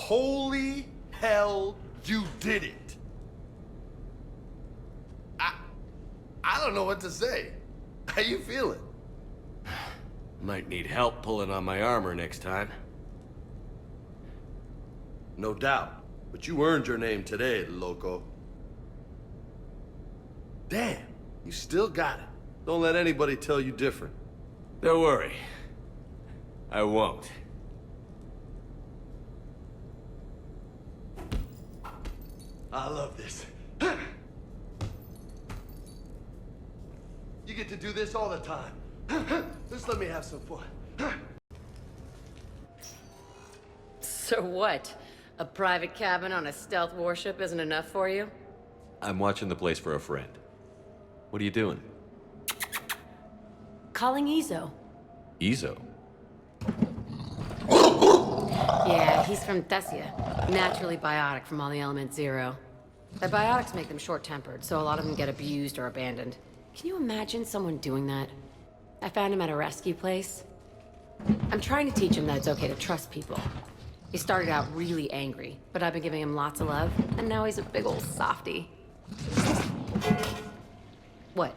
Holy hell, you did it! I don't know what to say. How you feeling? Might need help pulling on my armor next time. No doubt. But you earned your name today, loco. Damn, you still got it. Don't let anybody tell you different. Don't worry. I won't. I love this. You get to do this all the time. Just let me have some fun. So what? A private cabin on a stealth warship isn't enough for you? I'm watching the place for a friend. What are you doing? Calling Izo. Izo? Yeah, he's from Thessia. Naturally biotic from all the element zero. The biotics make them short-tempered, so a lot of them get abused or abandoned. Can you imagine someone doing that? I found him at a rescue place. I'm trying to teach him that it's okay to trust people. He started out really angry, but I've been giving him lots of love, and now he's a big old softie. What?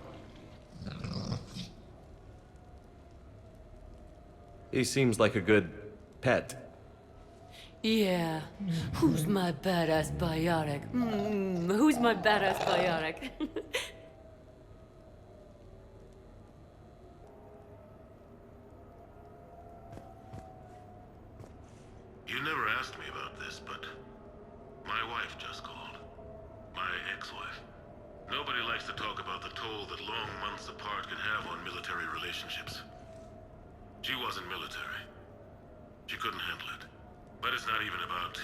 He seems like a good pet. Yeah. Who's my badass biotic? Who's my badass biotic? You never asked me about this, but my wife just called. My ex-wife. Nobody likes to talk about the toll that long months apart can have on military relationships. She wasn't military. She couldn't handle it. But it's not even about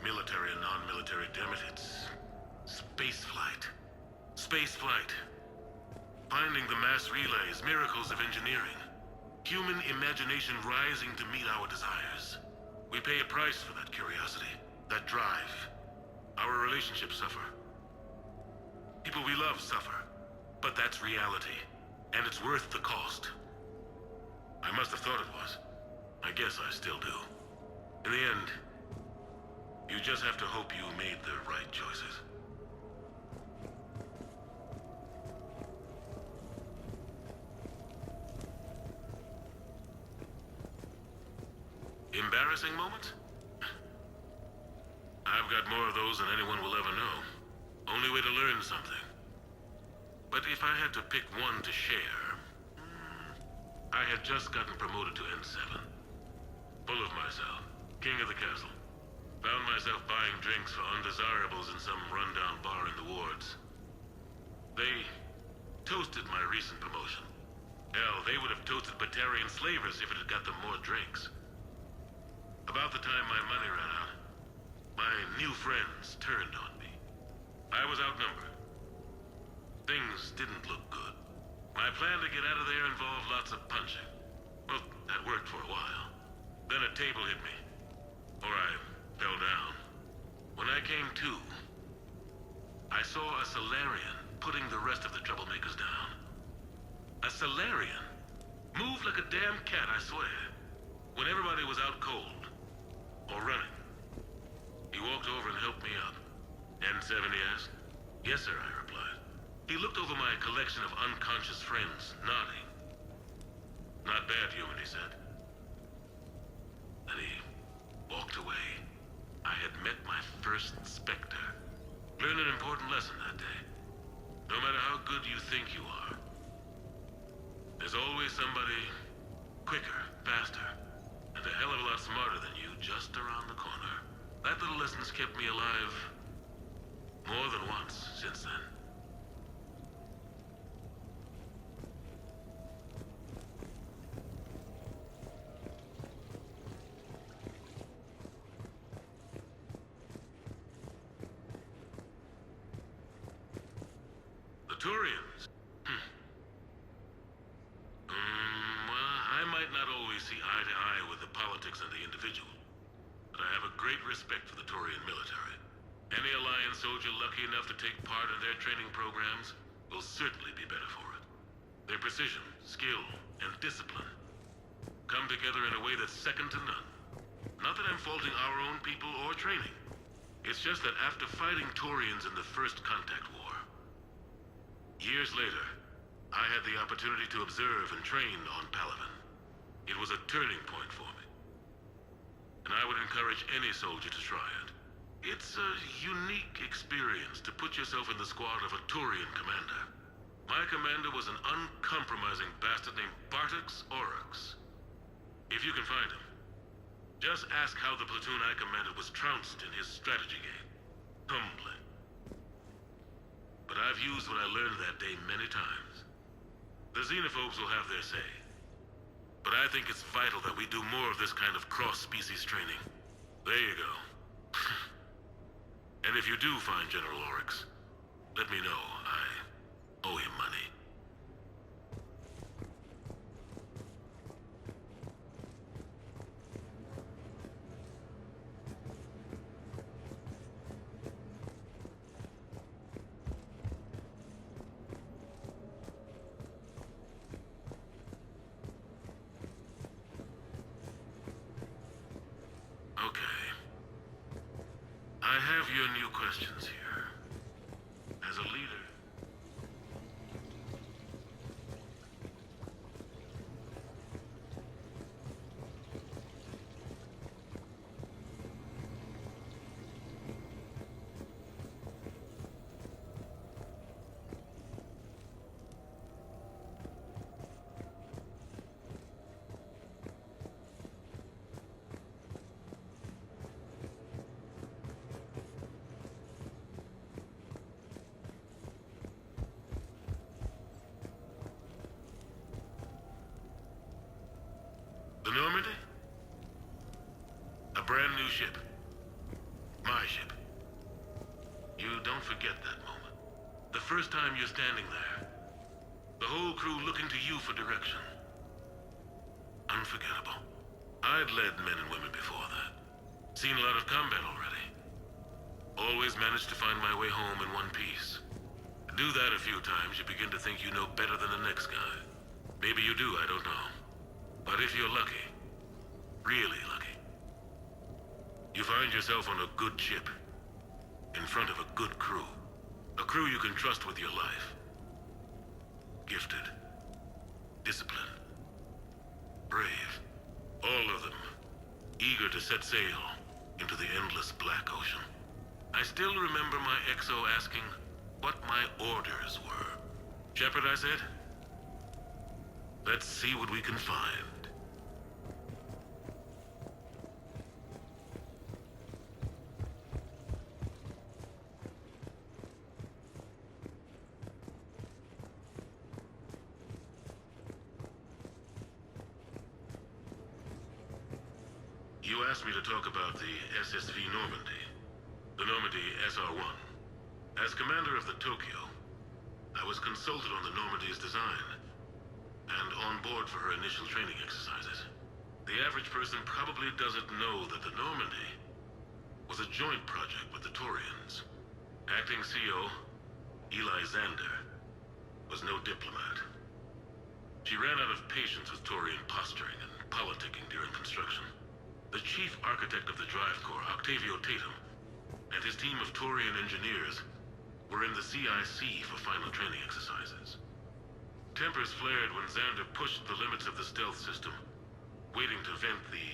military and non-military, damn it. It's spaceflight. Spaceflight. Finding the mass relays, miracles of engineering. Human imagination rising to meet our desires. We pay a price for that curiosity, that drive. Our relationships suffer. People we love suffer. But that's reality. And it's worth the cost. I must have thought it was. I guess I still do. In the end, you just have to hope you made the right choices. Embarrassing moments? I've got more of those than anyone will ever know. Only way to learn something. But if I had to pick one to share, I had just gotten promoted to N7. Full of myself. King of the castle. Found myself buying drinks for undesirables in some rundown bar in the wards. They toasted my recent promotion. Hell, they would have toasted Batarian slavers if it had got them more drinks. About the time my money ran out, my new friends turned on me. I was outnumbered. Things didn't look good. My plan to get out of there involved lots of punching. Well, that worked for a while. Then a table hit me. Or I fell down. When I came to, I saw a Salarian putting the rest of the troublemakers down. A Salarian? Moved like a damn cat, I swear. When everybody was out cold. Or running. He walked over and helped me up. N7, he asked. Yes, sir, I replied. He looked over my collection of unconscious friends, nodding. Not bad, human, he said. Then he walked away. I had met my first Spectre. Learned an important lesson that day. No matter how good you think you are, there's always somebody quicker, faster, and a hell of a lot smarter than you just around the corner. That little lesson's kept me alive more than once since then. The Turians? Well, I might not always see eye to eye with the politics and the individual, but I have a great respect for the Turian military. Any Alliance soldier lucky enough to take part in their training programs will certainly be better for it. Their precision, skill, and discipline come together in a way that's second to none. Not that I'm faulting our own people or training. It's just that after fighting Turians in the First Contact War, years later, I had the opportunity to observe and train on Palaven. It was a turning point for me. And I would encourage any soldier to try it. It's a unique experience to put yourself in the squad of a Turian commander. My commander was an uncompromising bastard named Bartix Oryx. If you can find him, just ask how the platoon I commanded was trounced in his strategy game. Humbling. But I've used what I learned that day many times. The xenophobes will have their say. But I think it's vital that we do more of this kind of cross-species training. There you go. And if you do find General Oryx, let me know. I owe him money. I have your new questions here. As a leader, the Normandy? A brand new ship. My ship. You don't forget that moment. The first time you're standing there. The whole crew looking to you for direction. Unforgettable. I'd led men and women before that. Seen a lot of combat already. Always managed to find my way home in one piece. Do that a few times, you begin to think you know better than the next guy. Maybe you do, I don't know. But if you're lucky, really lucky, you find yourself on a good ship, in front of a good crew. A crew you can trust with your life. Gifted, disciplined, brave, all of them, eager to set sail into the endless black ocean. I still remember my XO asking what my orders were. Shepard, I said, let's see what we can find. You asked me to talk about the SSV Normandy, the Normandy SR-1. As commander of the Tokyo, I was consulted on the Normandy's design, and on board for her initial training exercises. The average person probably doesn't know that the Normandy was a joint project with the Turians. Acting CO, Eli Xander, was no diplomat. She ran out of patience with Turian posturing and politicking during construction. The chief architect of the Drive Corps, Octavio Tatum, and his team of Turian engineers were in the CIC for final training exercises. Tempers flared when Xander pushed the limits of the stealth system, waiting to vent the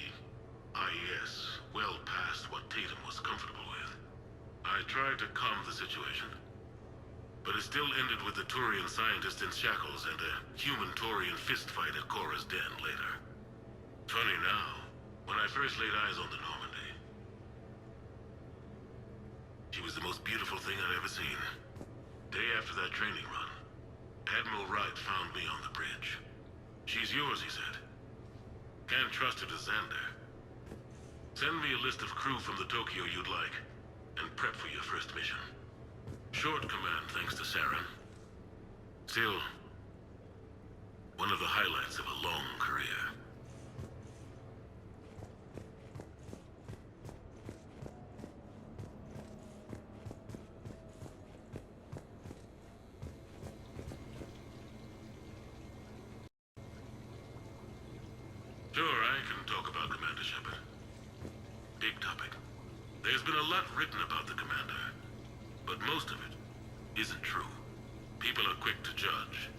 IES well past what Tatum was comfortable with. I tried to calm the situation, but it still ended with the Turian scientist in shackles and a human-Turian fistfight at Korra's den later. Funny now, when I first laid eyes on the Normandy, she was the most beautiful thing I'd ever seen. Day after that training run, Admiral Wright found me on the bridge. She's yours, he said. Can't trust her to Xander. Send me a list of crew from the Tokyo you'd like, and prep for your first mission. Short command thanks to Saren. Still, one of the highlights of a long career. Sure, I can talk about Commander Shepard. been a lot written about the Commander, but most of it isn't true. People are quick to judge.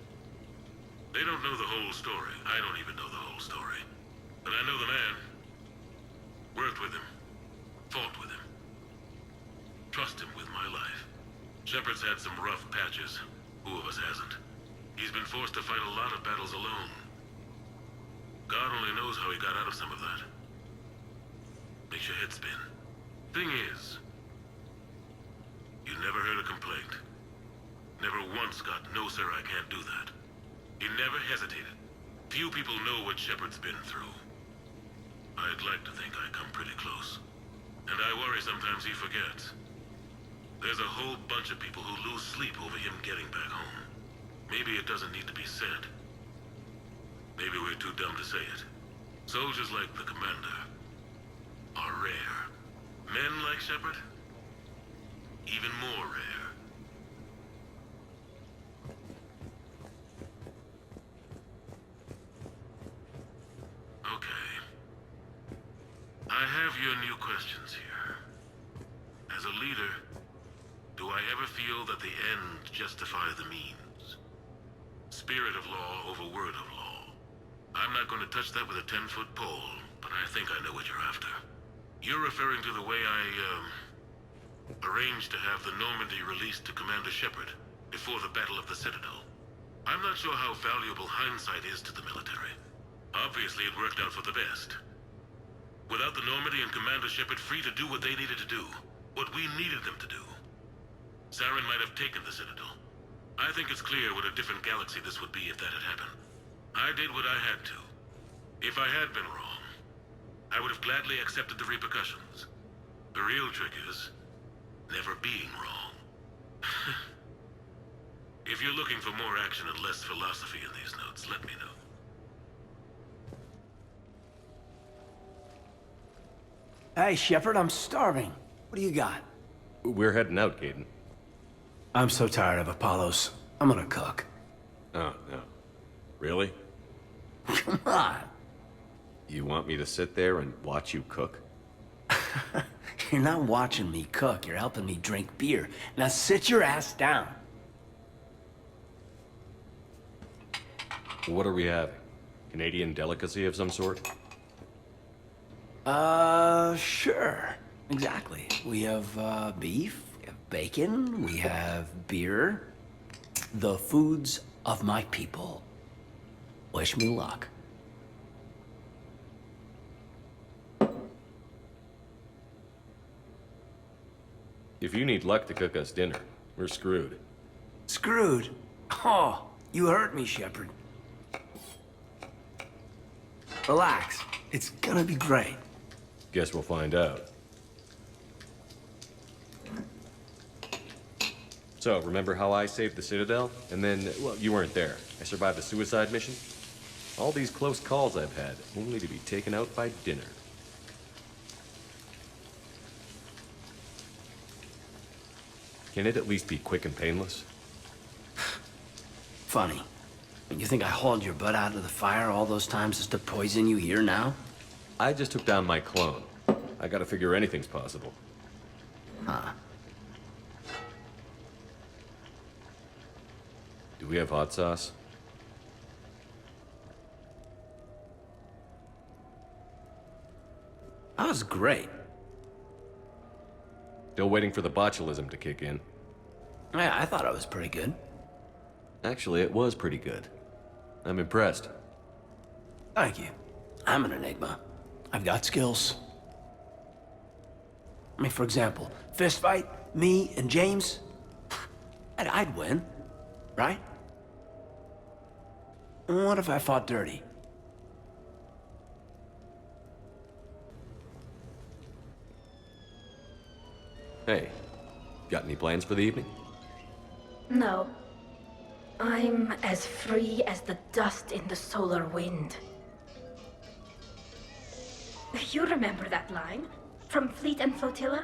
They don't know the whole story. I don't even know the whole story. But I know the man. Worked with him. Fought with him. Trust him with my life. Shepard's had some rough patches. Who of us hasn't? He's been forced to fight a lot of battles alone. God only knows how he got out of some of that. Makes your head spin. Thing is, you never heard a complaint. Never once got, "No, sir, I can't do that." He never hesitated. Few people know what Shepard's been through. I'd like to think I come pretty close. And I worry sometimes he forgets. There's a whole bunch of people who lose sleep over him getting back home. Maybe it doesn't need to be said. Maybe we're too dumb to say it. Soldiers like the Commander are rare. Men like Shepard, even more rare. Okay. I have your new questions here. As a leader, do I ever feel that the end justify the means? Spirit of law over word of law. I'm not going to touch that with a 10-foot pole, but I think I know what you're after. You're referring to the way I, arranged to have the Normandy released to Commander Shepard before the Battle of the Citadel. I'm not sure how valuable hindsight is to the military. Obviously, it worked out for the best. Without the Normandy and Commander Shepard free to do what they needed to do, what we needed them to do, Saren might have taken the Citadel. I think it's clear what a different galaxy this would be if that had happened. I did what I had to. If I had been wrong, I would have gladly accepted the repercussions. The real trick is never being wrong. If you're looking for more action and less philosophy in these notes, let me know. Hey, Shepard, I'm starving. What do you got? We're heading out, Gaiden. I'm so tired of Apollos. I'm gonna cook. Oh, no. Really? Come on. You want me to sit there and watch you cook? You're not watching me cook. You're helping me drink beer. Now sit your ass down. What are we having? Canadian delicacy of some sort? Sure. Exactly. We have, beef, we have bacon, we have beer. The foods of my people. Wish me luck. If you need luck to cook us dinner, we're screwed. Screwed? Oh, you hurt me, Shepard. Relax. It's gonna be great. Guess we'll find out. So, remember how I saved the Citadel? And then, well, you weren't there. I survived a suicide mission? All these close calls I've had, only to be taken out by dinner. Can it at least be quick and painless? Funny. You think I hauled your butt out of the fire all those times just to poison you here now? I just took down my clone. I gotta figure anything's possible. Huh. Do we have hot sauce? That was great. Still waiting for the botulism to kick in. Yeah, I thought I was pretty good. Actually, it was pretty good. I'm impressed. Thank you. I'm an enigma. I've got skills. I mean, for example, fist fight, me and James, I'd win, right? What if I fought dirty? Hey, got any plans for the evening? No. I'm as free as the dust in the solar wind. You remember that line? From Fleet and Flotilla?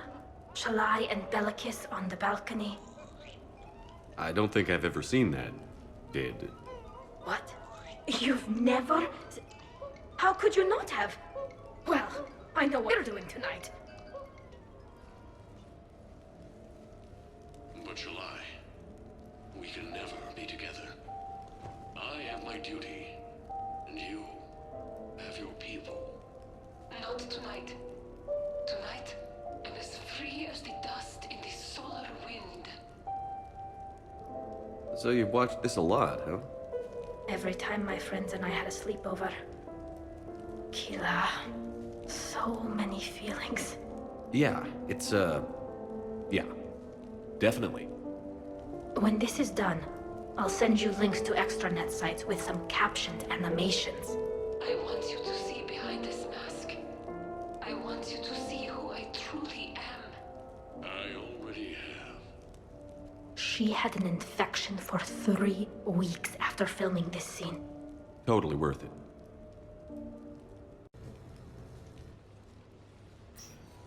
Shalai and Bellicus on the balcony? I don't think I've ever seen that. Did. What? You've never... How could you not have? Well, I know what you're doing tonight. about July. We can never be together. I have my duty, and you have your people. Not tonight. Tonight, I'm as free as the dust in the solar wind. So you've watched this a lot, huh? Every time my friends and I had a sleepover. Kila. So many feelings. Yeah, it's, yeah. Definitely. When this is done, I'll send you links to extranet sites with some captioned animations. I want you to see behind this mask. I want you to see who I truly am. I already have. She had an infection for 3 weeks after filming this scene. Totally worth it.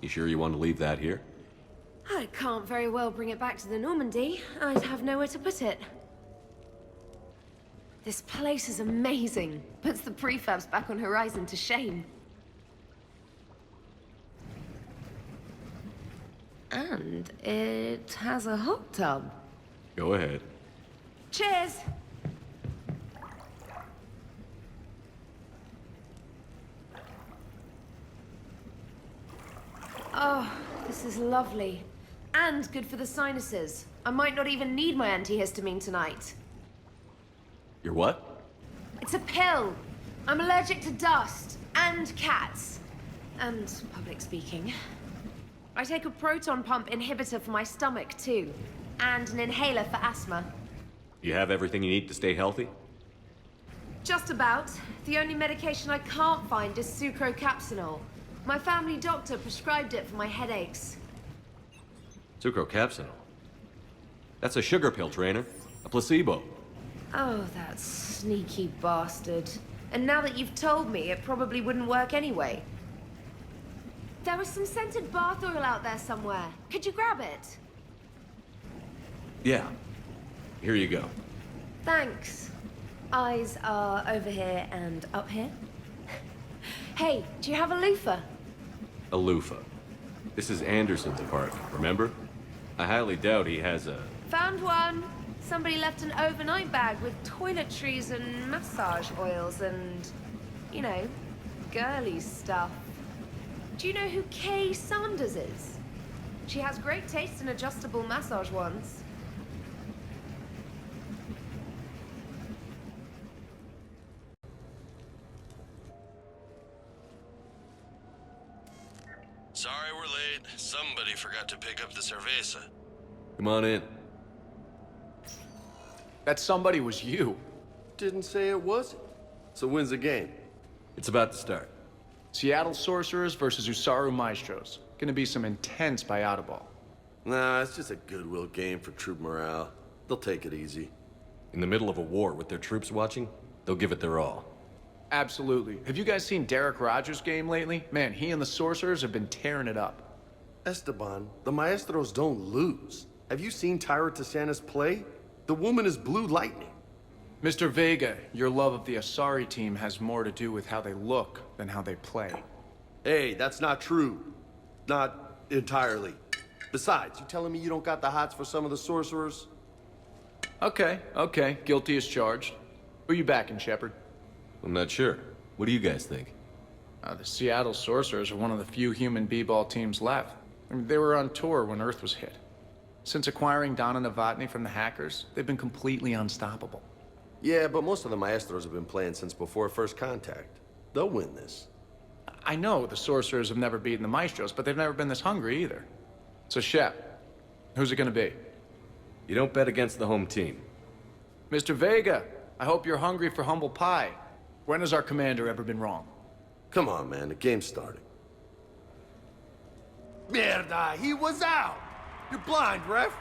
You sure you want to leave that here? I can't very well bring it back to the Normandy. I'd have nowhere to put it. This place is amazing. Puts the prefabs back on Horizon to shame. And it has a hot tub. Go ahead. Cheers! Oh, this is lovely. And good for the sinuses. I might not even need my antihistamine tonight. Your what? It's a pill. I'm allergic to dust and cats. And public speaking. I take a proton pump inhibitor for my stomach, too. And an inhaler for asthma. You have everything you need to stay healthy? Just about. The only medication I can't find is sucrocapsinol. My family doctor prescribed it for my headaches. Sucrocapsinol? That's a sugar pill, Trainer. A placebo. Oh, that sneaky bastard. And now that you've told me, it probably wouldn't work anyway. There was some scented bath oil out there somewhere. Could you grab it? Yeah. Here you go. Thanks. Eyes are over here and up here. Hey, do you have a loofah? A loofah. This is Anderson's apartment, remember? I highly doubt he has a... Found one. Somebody left an overnight bag with toiletries and massage oils and, you know, girly stuff. Do you know who Kay Sanders is? She has great taste in adjustable massage ones. Sorry we're late. Somebody forgot to pick up the cerveza. Come on in. That somebody was you. Didn't say it wasn't. So when's the game? It's about to start. Seattle Sorcerers versus Usaru Maestros. Gonna be some intense biota ball. Nah, it's just a goodwill game for troop morale. They'll take it easy. In the middle of a war with their troops watching, they'll give it their all. Absolutely. Have you guys seen Derek Rogers' game lately? Man, he and the Sorcerers have been tearing it up. Esteban, the Maestros don't lose. Have you seen Tyra Tisanis play? The woman is blue lightning. Mr. Vega, your love of the Asari team has more to do with how they look than how they play. Hey, that's not true. Not entirely. Besides, you telling me you don't got the hots for some of the Sorcerers? Okay, guilty as charged. Who you backing, Shepard? I'm not sure. What do you guys think? The Seattle Sorcerers are one of the few human b-ball teams left. I mean, they were on tour when Earth was hit. Since acquiring Donna Novotny from the hackers, they've been completely unstoppable. Yeah, but most of the Maestros have been playing since before First Contact. They'll win this. I know the Sorcerers have never beaten the Maestros, but they've never been this hungry either. So, Shep, who's it gonna be? You don't bet against the home team. Mr. Vega, I hope you're hungry for humble pie. When has our commander ever been wrong? Come on, man, the game's starting. Mierda, he was out! You're blind, ref!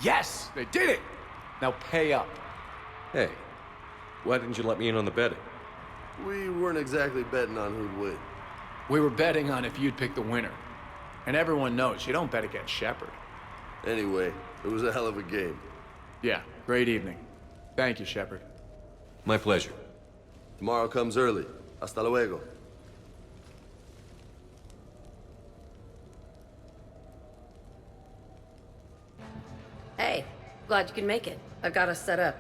Yes, they did it! Now pay up. Hey, why didn't you let me in on the betting? We weren't exactly betting on who'd win. We were betting on if you'd pick the winner. And everyone knows you don't bet against Shepard. Anyway, it was a hell of a game. Yeah, great evening. Thank you, Shepard. My pleasure. Tomorrow comes early. Hasta luego. Hey, glad you can make it. I've got us set up.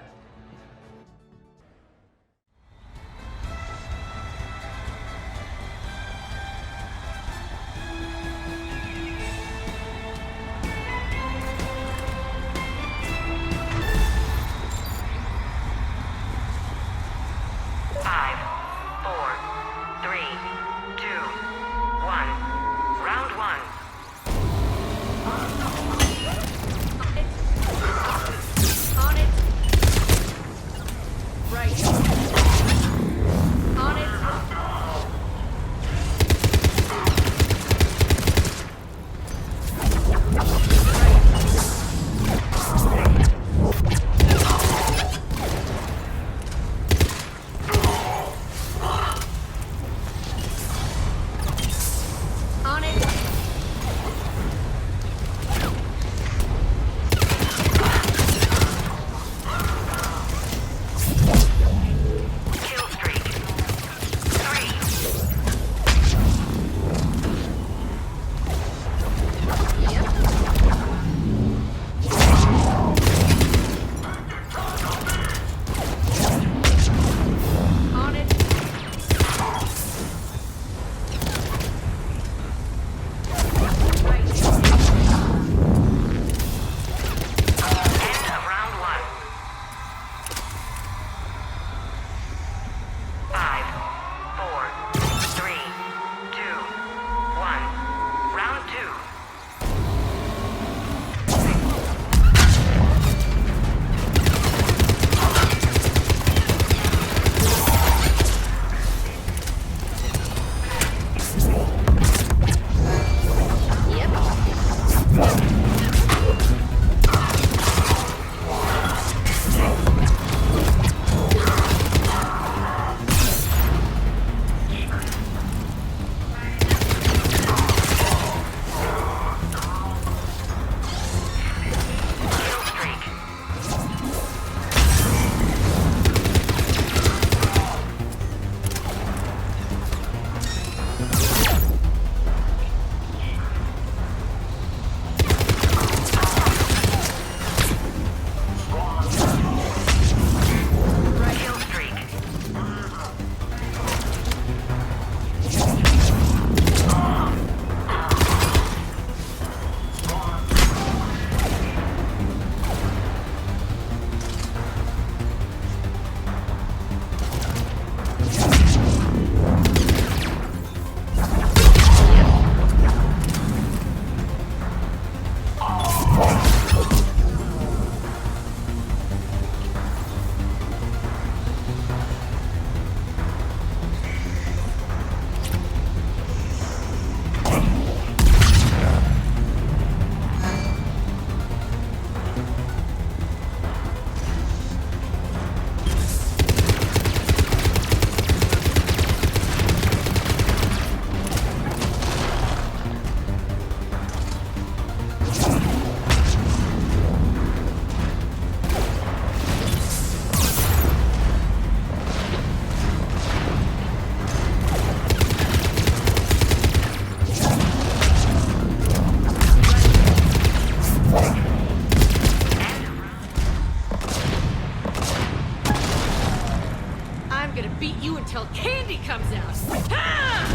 until candy comes out. Ha!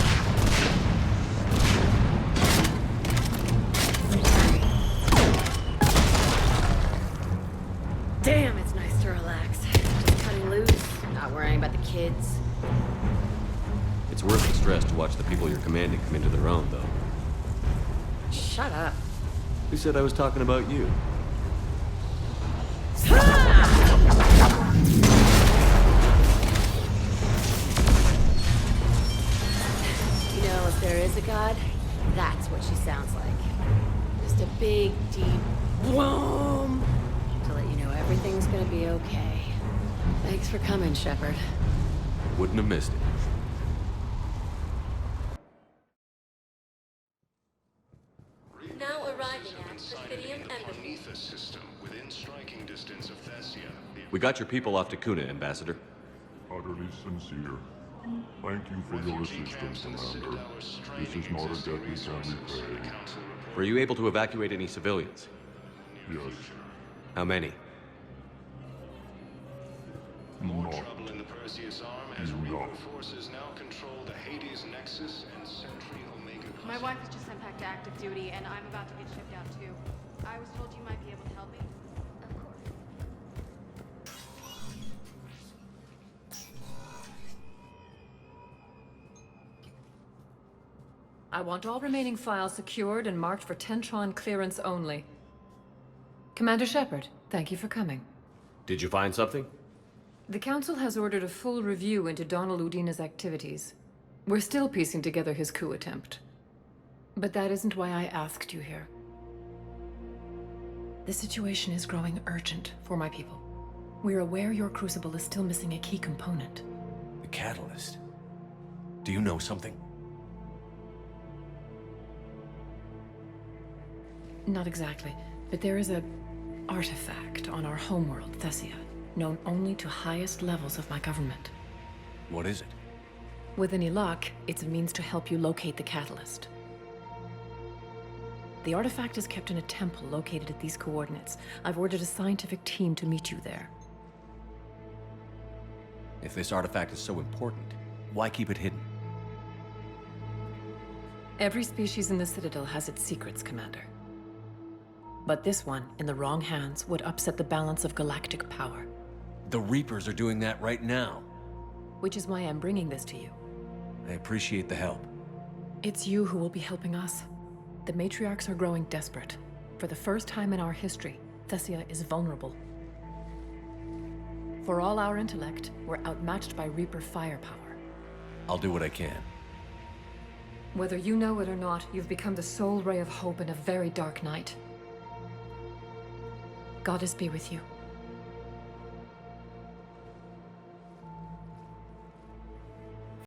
Damn, it's nice to relax. Just cutting loose, not worrying about the kids. It's worth the stress to watch the people you're commanding come into their own, though. Shut up. Who said I was talking about you? You know, if there is a god, that's what she sounds like. Just a big, deep boom to let you know everything's gonna be okay. Thanks for coming, Shepard. Wouldn't have missed it. Now arriving at Presidium Embassy. System within striking distance of Thessia. We got your people off to Kuna, Ambassador. Utterly sincere. Thank you for your assistance, Commander. This is not a debt we can repay. Were you able to evacuate any civilians? Yes. How many? More trouble in the Perseus arm as Reaper forces now control the Hades Nexus and Sentry Omega cluster. My wife was just sent back to active duty, and I'm about to get shipped out too. I was told you might be able to help me. Of course. I want all remaining files secured and marked for Tentron clearance only. Commander Shepard, thank you for coming. Did you find something? The Council has ordered a full review into Donald Udina's activities. We're still piecing together his coup attempt. But that isn't why I asked you here. The situation is growing urgent for my people. We're aware your crucible is still missing a key component. The catalyst. Do you know something? Not exactly, but there is a artifact on our homeworld, Thessia, known only to highest levels of my government. What is it? With any luck, it's a means to help you locate the catalyst. The artifact is kept in a temple located at these coordinates. I've ordered a scientific team to meet you there. If this artifact is so important, why keep it hidden? Every species in the Citadel has its secrets, Commander. But this one, in the wrong hands, would upset the balance of galactic power. The Reapers are doing that right now. Which is why I'm bringing this to you. I appreciate the help. It's you who will be helping us. The matriarchs are growing desperate. For the first time in our history, Thessia is vulnerable. For all our intellect, we're outmatched by Reaper firepower. I'll do what I can. Whether you know it or not, you've become the sole ray of hope in a very dark night. Goddess be with you.